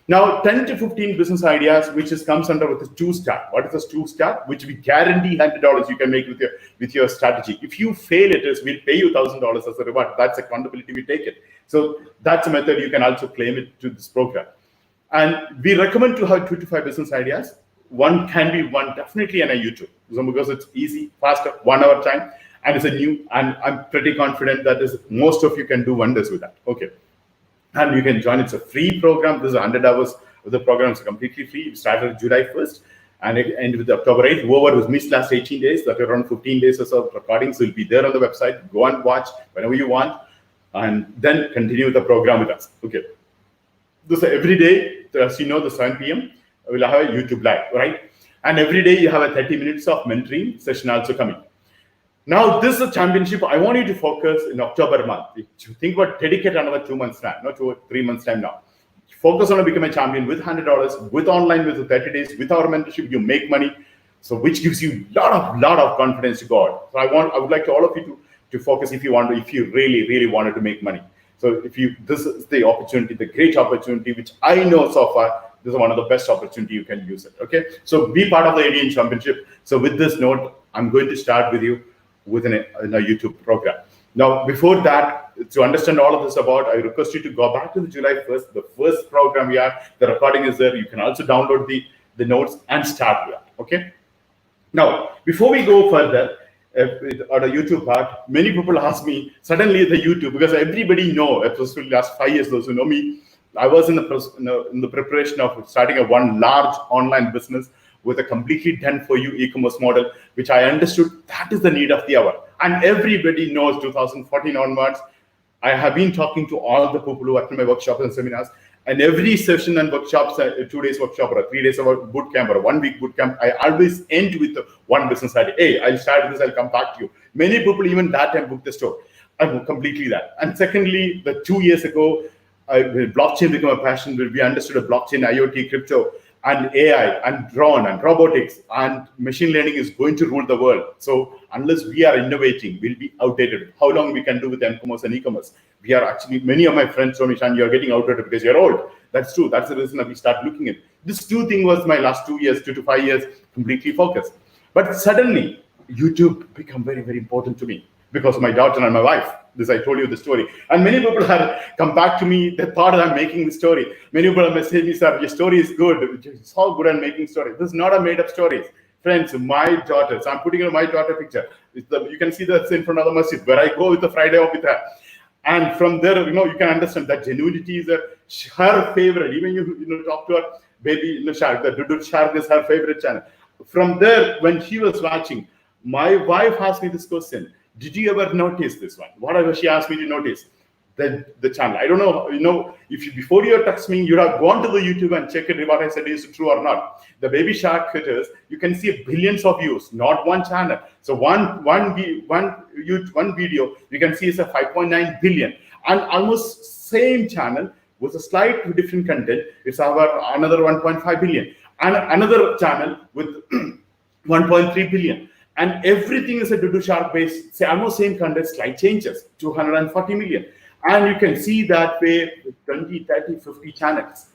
Now, 10 to 15 business ideas, which comes under with a 2-star. What is a 2-star? Which we guarantee $100 you can make with your strategy. If you fail it, we'll pay you $1,000 as a reward. That's accountability. We take it. So that's a method you can also claim it to this program. And we recommend to have 2 to 5 business ideas. One can be one definitely on a YouTube, because it's easy, faster, 1 hour time, and it's a new. And I'm pretty confident that most of you can do wonders with that. Okay. And you can join. It's a free program. This is 100 hours of the program. It's completely free. It started July 1st and it ended with October 8th. Whoever was missed last 18 days, that around 15 days or so of recordings will be there on the website. Go and watch whenever you want, and then continue the program with us. Okay. This every day, as you know, the 7 p.m. we'll have a YouTube live, right? And every day you have a 30 minutes of mentoring session also coming. Now, this is a championship. I want you to focus in October month. If you think about dedicate another 2 months time, not 2 or 3 months time now. Focus on becoming a champion with $100, with online, with 30 days, with our mentorship, you make money. So, which gives you lot of confidence to go out. So, I would like to all of you to focus if you really wanted to make money. So, this is the opportunity, the great opportunity, which I know so far, this is one of the best opportunity you can use it. Okay. So, be part of the ADN championship. So, with this note, I'm going to start with you within a YouTube program. Now, before that, to understand all of this I request you to go back to the July 1st, the first program we have. The recording is there. You can also download the notes and start with that. Okay. Now, before we go further, on a YouTube part, many people ask me suddenly the YouTube, because everybody know, especially last 5 years, those who know me, I was in the preparation of starting one large online business with a completely done for you e-commerce model, which I understood that is the need of the hour. And everybody knows 2014 onwards, I have been talking to all the people who attend my workshops and seminars, and every session and workshops, a 2 days workshop or a 3 days of boot camp or a 1 week boot camp, I always end with one business idea. Hey, I'll start this, I'll come back to you. Many people even that time book the store. I'm completely that. And secondly, 2 years ago, blockchain became a passion. We understood a blockchain, IoT, crypto, and AI, and drone, and robotics, and machine learning is going to rule the world. So unless we are innovating, we'll be outdated. How long we can do with m-commerce and e-commerce? We are actually, many of my friends told me, Shan, you're getting outdated because you're old. That's true. That's the reason that we start looking at. This 2 thing was my last 2 years, 2 to 5 years, completely focused. But suddenly, YouTube became very, very important to me because of my daughter and my wife. This, I told you the story. And many people have come back to me. They thought I'm making the story. Many people have messaged me, sir, your story is good. It's all good at making story. This is not a made up story. Friends, my daughter, so I'm putting in my daughter picture. You can see that's in front of the masjid where I go with the Friday off with her. And from there, you can understand that genuinity is her favorite. Even you talk to her, baby, Shark, the Dudu Shark is her favorite channel. From there, when she was watching, my wife asked me this question. Did you ever notice this one? Whatever she asked me to notice, the channel. I don't know, if before you text me, you'd have gone to the YouTube and checked it, what I said is true or not. The baby shark critters, you can see billions of views, not one channel. So one video, you can see is a 5.9 billion. And almost same channel with a slight different content, it's another 1.5 billion. And another channel with 1.3 billion. And everything is a Dudu Shark based, almost same content, slight changes, 240 million. And you can see that way with 20, 30, 50 channels.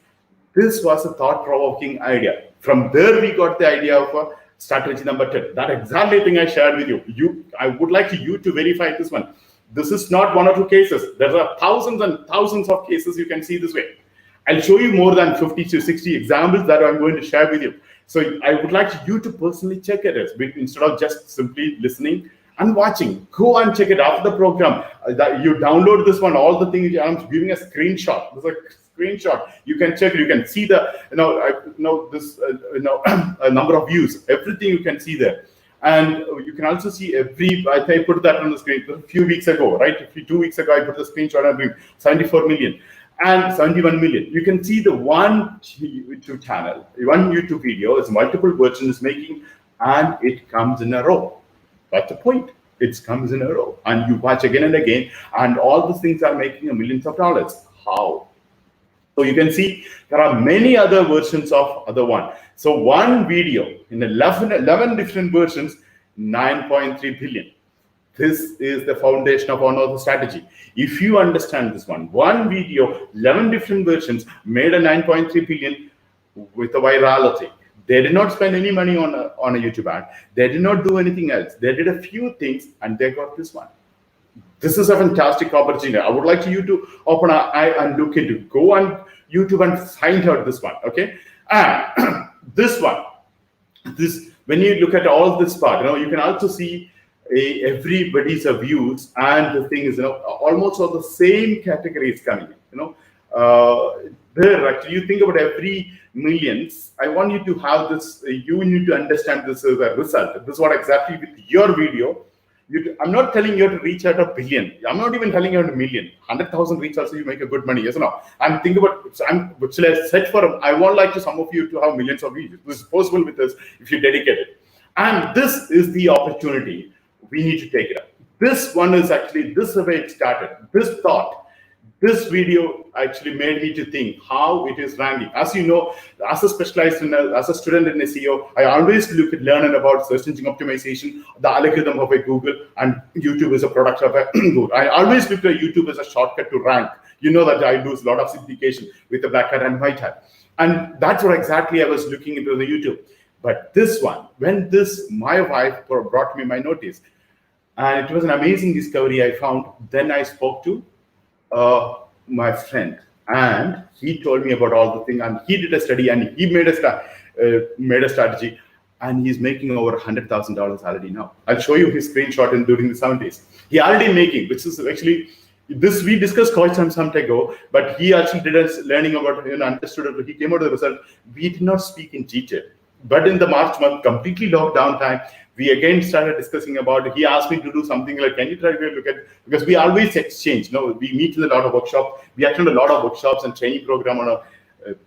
This was a thought-provoking idea. From there, we got the idea of strategy number 10. That exactly thing I shared with you. I would like you to verify this one. This is not 1 or 2 cases. There are thousands and thousands of cases you can see this way. I'll show you more than 50 to 60 examples that I'm going to share with you. So I would like you to personally check it instead of just simply listening and watching. Go and check it after the program. That you download this one, all the things. I'm giving a screenshot. There's a screenshot. You can check it. You can see the a number of views. Everything you can see there. And you can also see I put that on the screen a few weeks ago, right? 2 weeks ago, I put the screenshot and bring 74 million and 71 million. You can see the one YouTube channel, one YouTube video is multiple versions making, and it comes in a row. That's the point. It comes in a row, and you watch again and again, and all these things are making millions of dollars. How? So you can see there are many other versions of other one. So one video in 11 different versions, 9.3 billion. This is the foundation of another strategy. If you understand this one video, 11 different versions made a 9.3 billion with a virality. They did not spend any money on a YouTube ad. They did not do anything else. They did a few things and they got this one. This is a fantastic opportunity. I would like you to open an eye and look into. Go on YouTube and find out this one. Okay, and this one. When you look at all this part, you can also see everybody's views, and the thing is, almost all the same categories coming in. There actually, you think about every millions. I want you to have this. You need to understand this as a result. This is what exactly with your video. I'm not telling you to reach out 1 billion. I'm not even telling you 1 million. 100,000 reach also, you make a good money. Yes or no? I'm thinking about. Which I set for. I want like to some of you to have millions of views. This is possible with us if you dedicate it. And this is the opportunity. We need to take it up. This one is actually this way it started. This thought. This video actually made me to think how it is ranking. As you know, as a student in SEO, I always learn about search engine optimization, the algorithm of a Google, and YouTube is a product of a Google. I always look at YouTube as a shortcut to rank. You know that I do a lot of simplification with the black hat and white hat. And that's what exactly I was looking into the YouTube. But this one, when my wife brought me my notice, and it was an amazing discovery I found. Then I spoke to my friend, and he told me about all the thing, and he did a study, and he made a strategy, and he's making over $100,000 already now. I'll show you his screenshot during the 7 days. He already making, which is actually this we discussed quite some time ago, but he actually did us learning about understood it. He came out with the result. We did not speak in detail, but in the March month, completely lockdown time, we again started discussing about it. He asked me to do something like, can you try to look at, because we always exchange. We meet in a lot of workshops. We attend a lot of workshops and training program on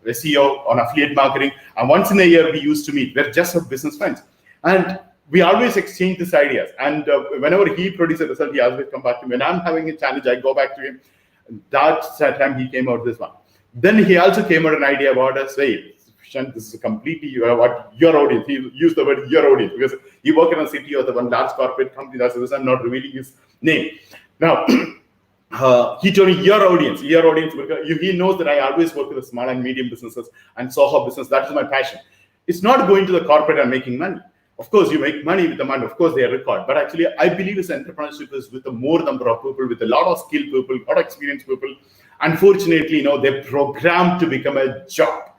SEO, on affiliate marketing. And once in a year, we used to meet. We're just business friends. And we always exchange these ideas. And whenever he produces a result, he always come back to me. When I'm having a challenge, I go back to him. That time he came out this one. Then he also came out an idea about us, hey, this is completely what your audience. He used the word your audience because he worked in a city or the one large corporate company. That's the reason I'm not revealing his name. Now, he told me your audience. He knows that I always work with the small and medium businesses and Soho business. That is my passion. It's not going to the corporate and making money. Of course, you make money with the money. Of course, they are record. But actually, I believe this entrepreneurship is with a more number of people, with a lot of skilled people, a lot of experienced people. Unfortunately, they're programmed to become a job.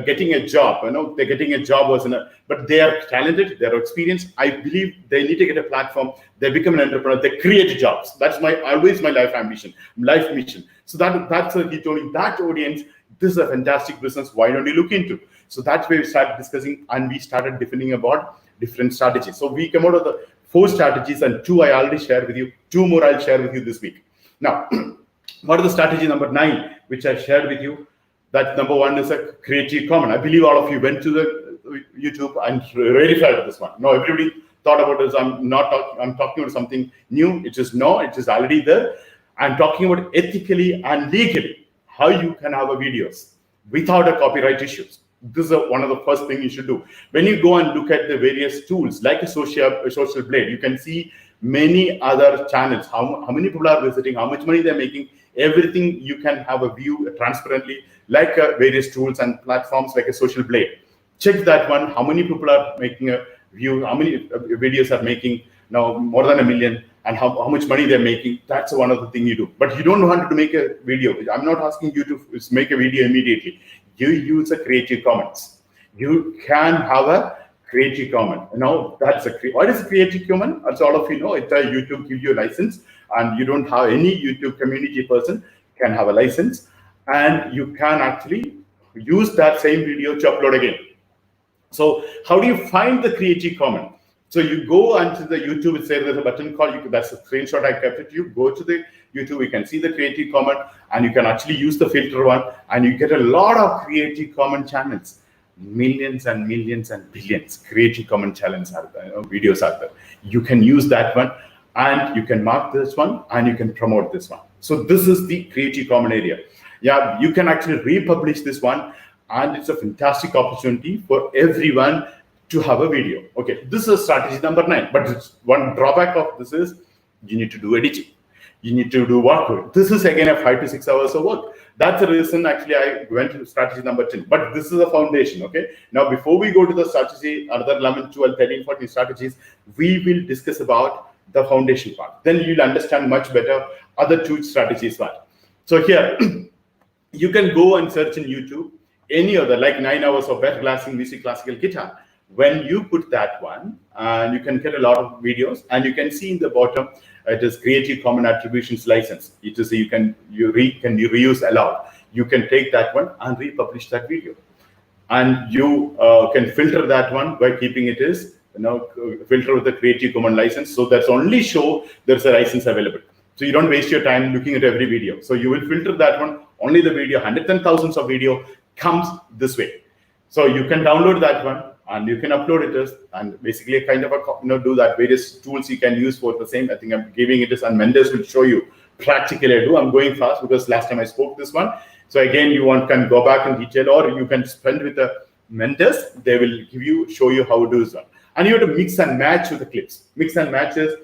Getting a job, they're getting a job but they are talented, they're experienced. I believe they need to get a platform. They become an entrepreneur. They create jobs. That's always my life ambition, life mission. So that's what he told me. That audience, this is a fantastic business. Why don't you look into? So that's where we started discussing, and we started defining about different strategies. So we come out of the 4 strategies, and 2 I already shared with you. 2 more I'll share with you this week. Now, what is the strategy number 9, which I shared with you? That number 1 is a creative comment. I believe all of you went to the YouTube and really felt this one. No, everybody thought about this. I'm talking about something new. It is already there. I'm talking about ethically and legally how you can have videos without a copyright issues. This is one of the first things you should do. When you go and look at the various tools like a social blade, you can see many other channels, how many people are visiting, how much money they're making, everything you can have a view transparently, like various tools and platforms like a social blade. Check that one, how many people are making a view, how many videos are making now more than 1 million, and how much money they're making. That's one of the things you do. But you don't want to make a video. I'm not asking you to make a video immediately. You use a Creative Commons. you can have a Creative Commons. That's what is Creative Commons? As all of you know, it's a YouTube give you a license, and you don't have any YouTube community person can have a license, and you can actually use that same video to upload again. So how do you find the Creative Commons? So you go onto the YouTube, it's there's a button called, that's a screenshot I kept it. You go to the YouTube, you can see the Creative Commons, and you can actually use the filter one, and you get a lot of Creative Commons channels. Millions and millions and billions Creative Commons channels are there, videos are there. You can use that one, and you can mark this one, and you can promote this one. So this is the Creative Commons area. Yeah, you can actually republish this one, and it's a fantastic opportunity for everyone to have a video. Okay, this is strategy number 9. But it's one drawback of this is you need to do editing. You need to do work. This is again a 5 to 6 hours of work. That's the reason actually I went to strategy number 10. But this is a foundation, okay? Now, before we go to the strategy, another 11, 12, 13, 14 strategies, we will discuss about the foundation part. Then you'll understand much better other 2 strategies part. So here, you can go and search in YouTube, any other, like 9 hours of best classic music, classical guitar. When you put that one, you can get a lot of videos, and you can see in the bottom, it is Creative Commons Attributions License. It is you reuse allowed. You can take that one and republish that video, and you can filter that one by keeping it as filter with the Creative Commons license. So that's only show there's a license available. So you don't waste your time looking at every video. So you will filter that one. Only the video, hundreds and thousands of video comes this way. So you can download that one, and you can upload it as, and basically kind of a, do that various tools you can use for the same. I think I'm giving it as, and mentors will show you practically. I'm going fast because last time I spoke this one. So again, you can go back in detail, or you can spend with the mentors. They will show you how to do that. And you have to mix and match with the clips. Mix and matches.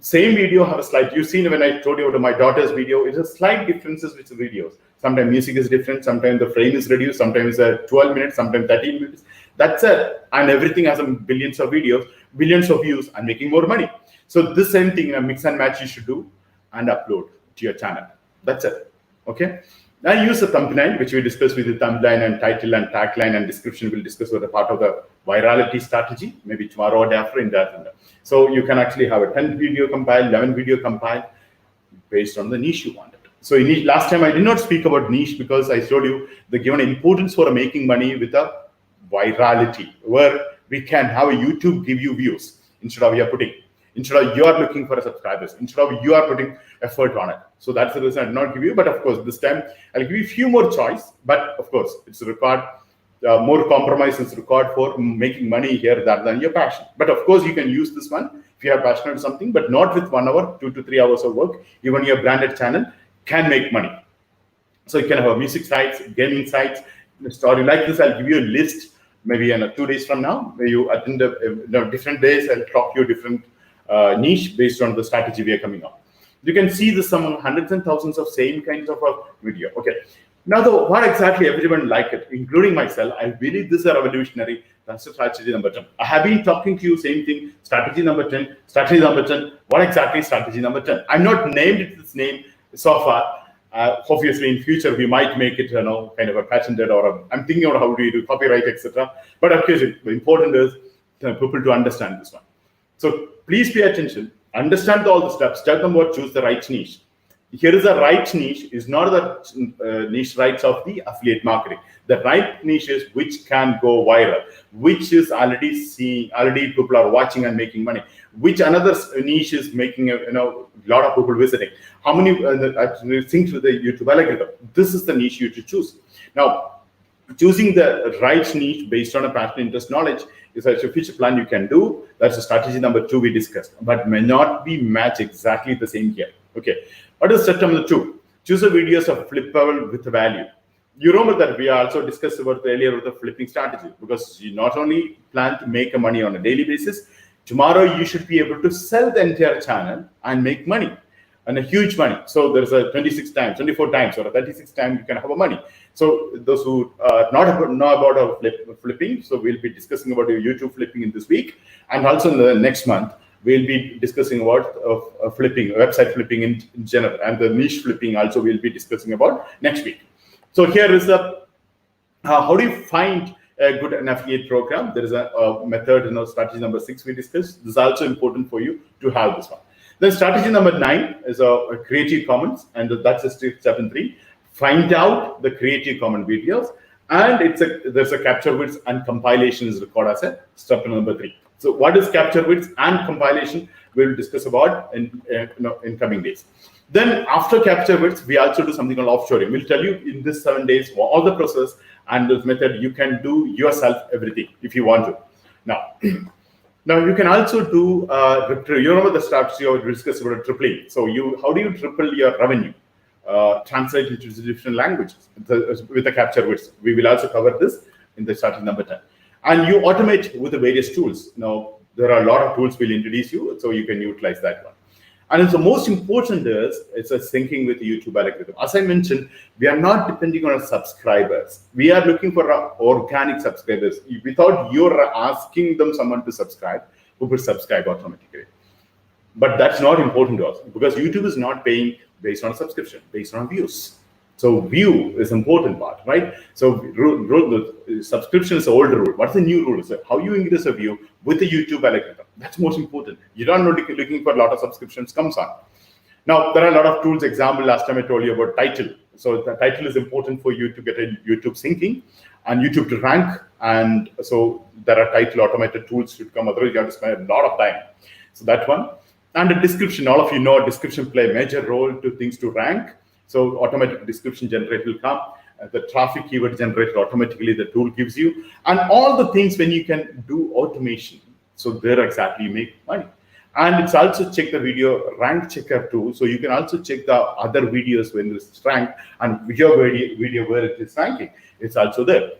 Same video have a slight. You've seen when I told you about my daughter's video, it's a slight differences with the videos. Sometimes music is different, sometimes the frame is reduced, sometimes 12 minutes, sometimes 13 minutes. That's it. And everything has billions of videos, billions of views, and making more money. So this same thing, a mix and match you should do and upload to your channel. That's it. Okay. Now use a thumbnail, which we discussed with the thumbnail and title and tagline and description. We'll discuss with a part of the virality strategy, maybe tomorrow or day after in that. So you can actually have a 10 video compile, 11 video compile based on the niche you wanted. So last time I did not speak about niche because I showed you the given importance for making money with a virality, where we can have a YouTube give you views instead of you are looking for subscribers, instead of you are putting effort on it. So that's the reason I did not give you. But of course, this time I'll give you a few more choice. But of course, it's required more compromise is required for making money here rather than your passion. But of course, you can use this one if you are passionate about something, but not with 1 hour, 2 to 3 hours of work. Even your branded channel can make money. So you can have music sites, gaming sites, story like this. I'll give you a list maybe in 2 days from now, where you attend different days. I'll talk you different niche based on the strategy we are coming up. You can see this among hundreds and thousands of same kinds of video. Okay. Now, what exactly everyone like it, including myself, I believe this is a revolutionary. That's the strategy number 10. I have been talking to you, same thing, strategy number 10, strategy number 10. What exactly is strategy number 10? I'm not named it this name so far. Obviously, in future, we might make it, kind of a patented, or I'm thinking about how do you do copyright, etc. But of course, the important is people to understand this one. So please pay attention, understand all the steps, tell them what, choose the right niche. Here is the right niche, is not the niche rights of the affiliate marketing. The right niche is which can go viral, which is already people are watching and making money. Which another niche is making a lot of people visiting. How many things with the YouTube algorithm? This is the niche you to choose. Now, choosing the right niche based on a passion, interest, knowledge is a future plan you can do. That's a strategy number 2 we discussed, but may not be match exactly the same here. Okay. What is step number 2? Choose the videos of flippable with value. You remember that we also discussed about earlier with the flipping strategy, because you not only plan to make money on a daily basis, tomorrow you should be able to sell the entire channel and make money, and a huge money. So there's a 26 times, 24 times, or a 36 times you can have a money. So those who know about flipping, so we'll be discussing about your YouTube flipping in this week, and also in the next month we'll be discussing about flipping, website flipping in general, and the niche flipping also we'll be discussing about next week. So here is the how do you find a good an affiliate program. There is a method, strategy number 6 we discussed. This is also important for you to have this one. Then strategy number 9 is a Creative Commons, and that's a step in 3. Find out the Creative Commons videos, and there's a capture widths and compilation is recorded as a step number 3. So what is capture widths and compilation? We'll discuss about in coming days. Then after capture widths, we also do something called offshoring. We'll tell you in this 7 days all the process and this method. You can do yourself everything if you want to. Now you can also do you remember the strategy I discussed about tripling. So how do you triple your revenue? Translate into different languages with the capture widths. We will also cover this in the strategy number 10. And you automate with the various tools. Now there are a lot of tools we'll introduce you, so you can utilize that one. And it's the most important it's a syncing with YouTube algorithm. As I mentioned, we are not depending on our subscribers. We are looking for organic subscribers. Without you're asking someone to subscribe, who will subscribe automatically. But that's not important to us because YouTube is not paying based on subscription, based on views. So view is important part, right? So the subscription is the old rule. What's the new rule? So how you increase a view with the YouTube algorithm. That's most important. You don't know looking for a lot of subscriptions comes on. Now there are a lot of tools. Example, last time I told you about title. So the title is important for you to get a YouTube syncing and YouTube to rank. And so there are title automated tools should come. Otherwise you have to spend a lot of time. So that one. And the description, all of you know description play a major role to things to rank. So automatic description generator will come. The traffic keyword generator automatically the tool gives you. And all the things when you can do automation. So there exactly you make money. And it's also check the video rank checker too. So you can also check the other videos when it's ranked and your video where it is ranking. It's also there.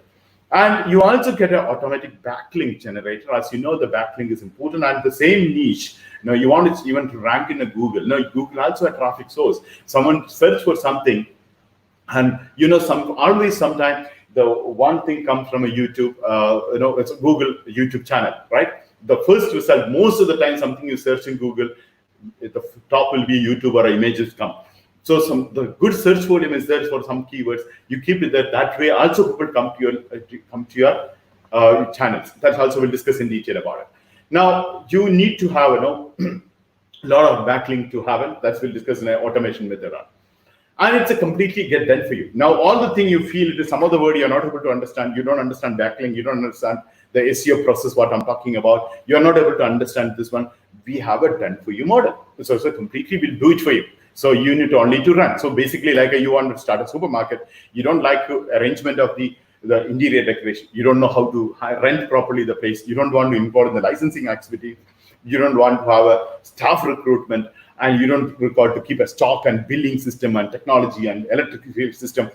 And you also get an automatic backlink generator. As you know, the backlink is important. And the same niche, you want it even to rank in a Google. Now, Google also a traffic source. Someone search for something, and sometimes the one thing comes from a YouTube, it's a Google YouTube channel, right? The first result, most of the time, something you search in Google, the top will be YouTube or images come. So the good search volume is there for some keywords. You keep it there. That way, also people come to your channels. That also we'll discuss in detail about it. Now you need to have a lot of backlink to have it. That we'll discuss in an automation method on. And it's a completely get done for you. Now all the thing you feel it is some of the word you're not able to understand. You don't understand backlink. You don't understand the SEO process. What I'm talking about. You're not able to understand this one. We have a done for you model. So completely we'll do it for you. So you need only to run. So basically, like you want to start a supermarket, you don't like arrangement of the interior decoration. You don't know how to rent properly the place. You don't want to import the licensing activity. You don't want to have a staff recruitment, and you don't require to keep a stock and billing system and technology and electric system.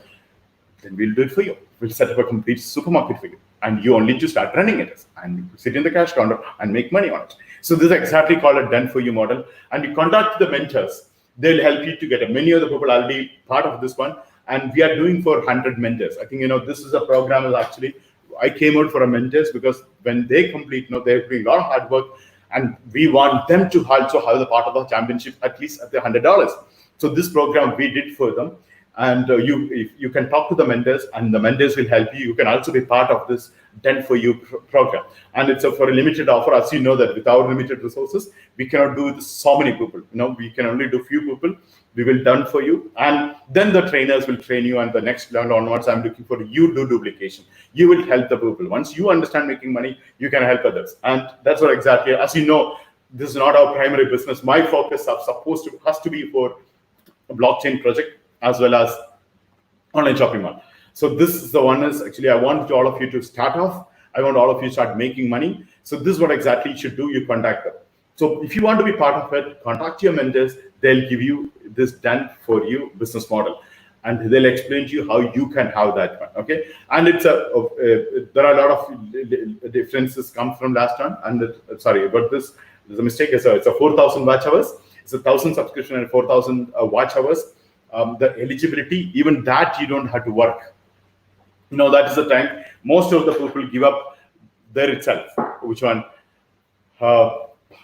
Then we'll do it for you. We'll set up a complete supermarket for you, and you only need to start running it and sit in the cash counter and make money on it. So this is exactly called a done for you model. And you contact the mentors. They'll help you to get many of the people already part of this one. And we are doing for 100 mentors. I think, this is a program is actually, I came out for a mentors because when they complete, they're doing a lot of hard work and we want them to also have the part of the championship, at least at the $100. So this program we did for them. And you can talk to the mentors and the mentors will help you. You can also be part of this done for you program. And it's for a limited offer. As you know that without limited resources, we cannot do so many people. We can only do few people. We will done for you. And then the trainers will train you. And the next round onwards, I'm looking for you do duplication. You will help the people. Once you understand making money, you can help others. And that's what exactly, as you know, this is not our primary business. My focus has to be for a blockchain project as well as online shopping mall. So this is the one is actually I want all of you to start off. I want all of you to start making money. So this is what exactly you should do. You contact them. So if you want to be part of it, contact your mentors. They'll give you this done for you business model, and they'll explain to you how you can have that one. Okay, and it's there are a lot of differences come from last time. And sorry about this. There's a mistake. It's a 4,000 watch hours. It's 1,000 subscription and 4,000 watch hours. The eligibility, even that you don't have to work. That is the time most of the people give up there itself. Which one?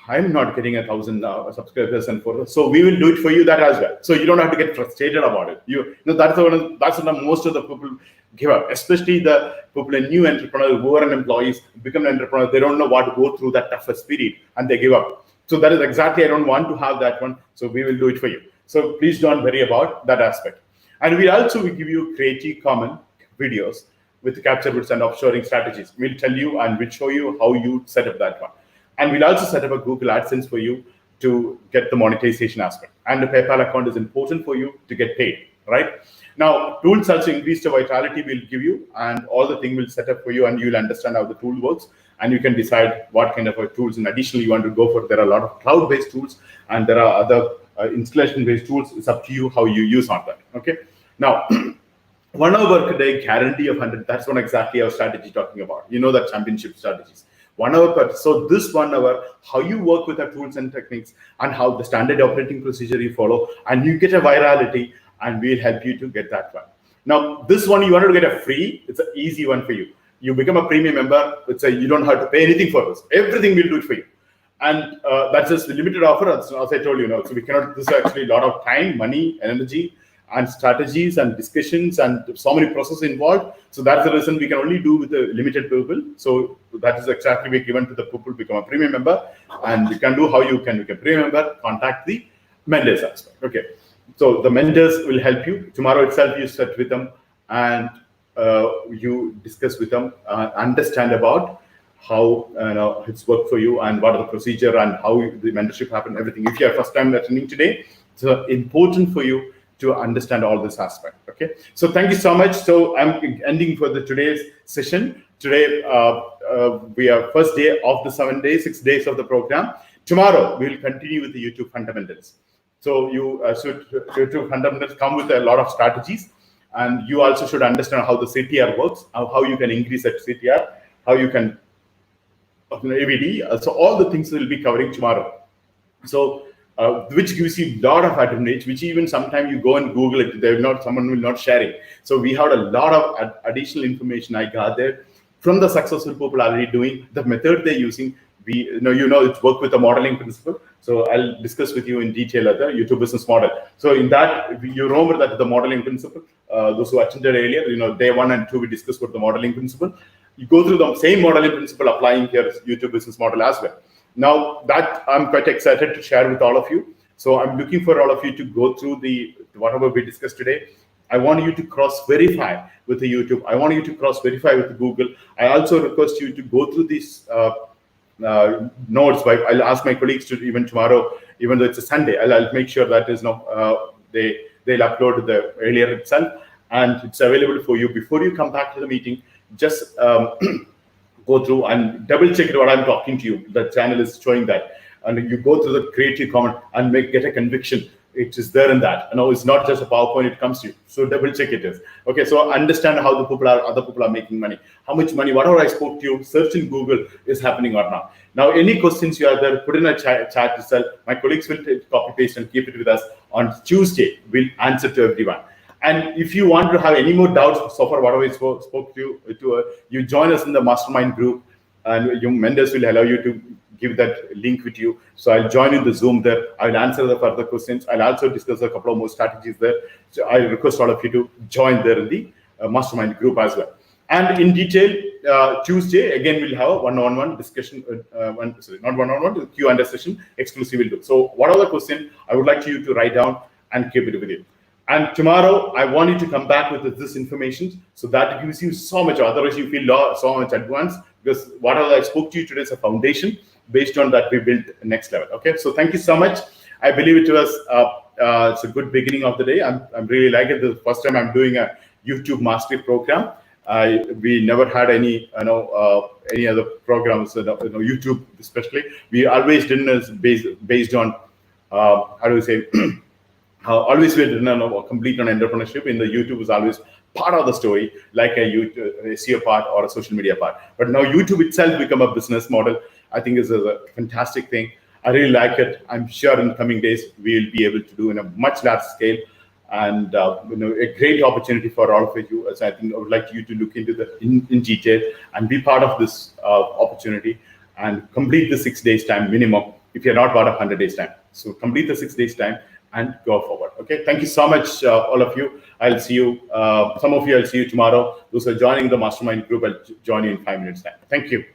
I'm not getting 1,000 subscribers and followers, so we will do it for you that as well. So you don't have to get frustrated about it. You know that's what most of the people give up, especially the people in new entrepreneurs who are an employees, become an entrepreneur. They don't know what to go through that toughest period and they give up. So that is exactly, I don't want to have that one. So we will do it for you. So please don't worry about that aspect. And we give you creative common videos with capture bits and offshoring strategies. We'll tell you and we'll show you how you set up that one. And we'll also set up a Google AdSense for you to get the monetization aspect. And the PayPal account is important for you to get paid, right? Now, tools also increase the vitality we'll give you, and all the thing will set up for you, and you'll understand how the tool works, and you can decide what kind of tools and additionally you want to go for. There are a lot of cloud-based tools, and there are other installation-based tools. It's up to you how you use on that, okay? Now, 1 hour work a day, guarantee of 100, that's one exactly our strategy talking about. You know that championship strategies. 1 hour per, so this 1 hour, how you work with the tools and techniques and how the standard operating procedure you follow, and you get a virality, and we'll help you to get that one. Now, this one you wanted to get a free, it's an easy one for you. You become a premium member, you don't have to pay anything for this. Everything we'll do it for you. And that's just a limited offer, as I told you, so we cannot, this is actually a lot of time, money, energy, and strategies and discussions and so many processes involved. So that's the reason we can only do with the limited people. So that is exactly we given to the people become a premium member, and you can do how you can become a premium member, contact the mentors aspect. Okay. So the mentors will help you. Tomorrow itself you sit with them and you discuss with them, understand about how it's worked for you and what are the procedure and how the mentorship happened, everything. If you are first time attending today, it's important for you to understand all this aspect. Okay, so thank you so much. So I'm ending for the today's session. Today we are first day of the 6 days of the program. Tomorrow we will continue with the YouTube fundamentals. So you should YouTube fundamentals come with a lot of strategies, and you also should understand how the CTR works, how you can increase that CTR, how you can AVD. So all the things we'll be covering tomorrow. So which gives you a lot of advantage, which even sometimes you go and Google it, someone will not share it. So we had a lot of additional information I gathered from the successful people already doing the method they're using. It's work with the modeling principle. So I'll discuss with you in detail the YouTube business model. So in that, you remember that the modeling principle, those who attended earlier, day 1 and 2, we discussed about the modeling principle. You go through the same modeling principle applying here YouTube business model as well. Now that I'm quite excited to share with all of you. So I'm looking for all of you to go through whatever we discussed today. I want you to cross-verify with the YouTube. I want you to cross-verify with Google. I also request you to go through these notes. I'll ask my colleagues to even tomorrow, even though it's a Sunday, I'll make sure that is they'll upload the earlier itself, and it's available for you before you come back to the meeting. Just go through and double check what I'm talking to you. The channel is showing that, and you go through the creative comment and get a conviction. It is there in that. It's not just a PowerPoint. It comes to you. So double check it is. Okay. So understand how other people are making money. How much money? Whatever I spoke to you, search in Google is happening or not. Now, any questions you are there, put in a chat itself. My colleagues will copy paste and keep it with us. On Tuesday, we'll answer to everyone. And if you want to have any more doubts so far, whatever I spoke to you join us in the mastermind group, and your mentors will allow you to give that link with you. So I'll join in the Zoom there. I'll answer the further questions. I'll also discuss a couple of more strategies there. So I request all of you to join there in the mastermind group as well. And in detail, Tuesday, again, we'll have a one-on-one discussion, not one-on-one, Q&A session, exclusive will do. So what are the questions I would like you to write down and keep it with you. And tomorrow, I want you to come back with this information, so that gives you so much. Otherwise, you feel so much advanced, because whatever I spoke to you today is a foundation. Based on that, we built next level. Okay, so thank you so much. I believe it was it's a good beginning of the day. I'm really like it. The first time I'm doing a YouTube mastery program. We never had any other programs. YouTube especially. We always did based on how do we say. Always we didn't complete on entrepreneurship. In the YouTube was always part of the story, like a SEO part or a social media part. But now YouTube itself become a business model. I think is a fantastic thing. I really like it. I'm sure in the coming days we will be able to do in a much larger scale, and a great opportunity for all of you. So I think I would like you to look into in detail and be part of this opportunity and complete the 6 days time minimum. if you're not part of 100 days time. So complete the 6 days time and go forward. Okay, thank you so much, all of you. I'll see you, some of you I'll see you tomorrow. Those who are joining the mastermind group, I'll join you in 5 minutes time. Thank you.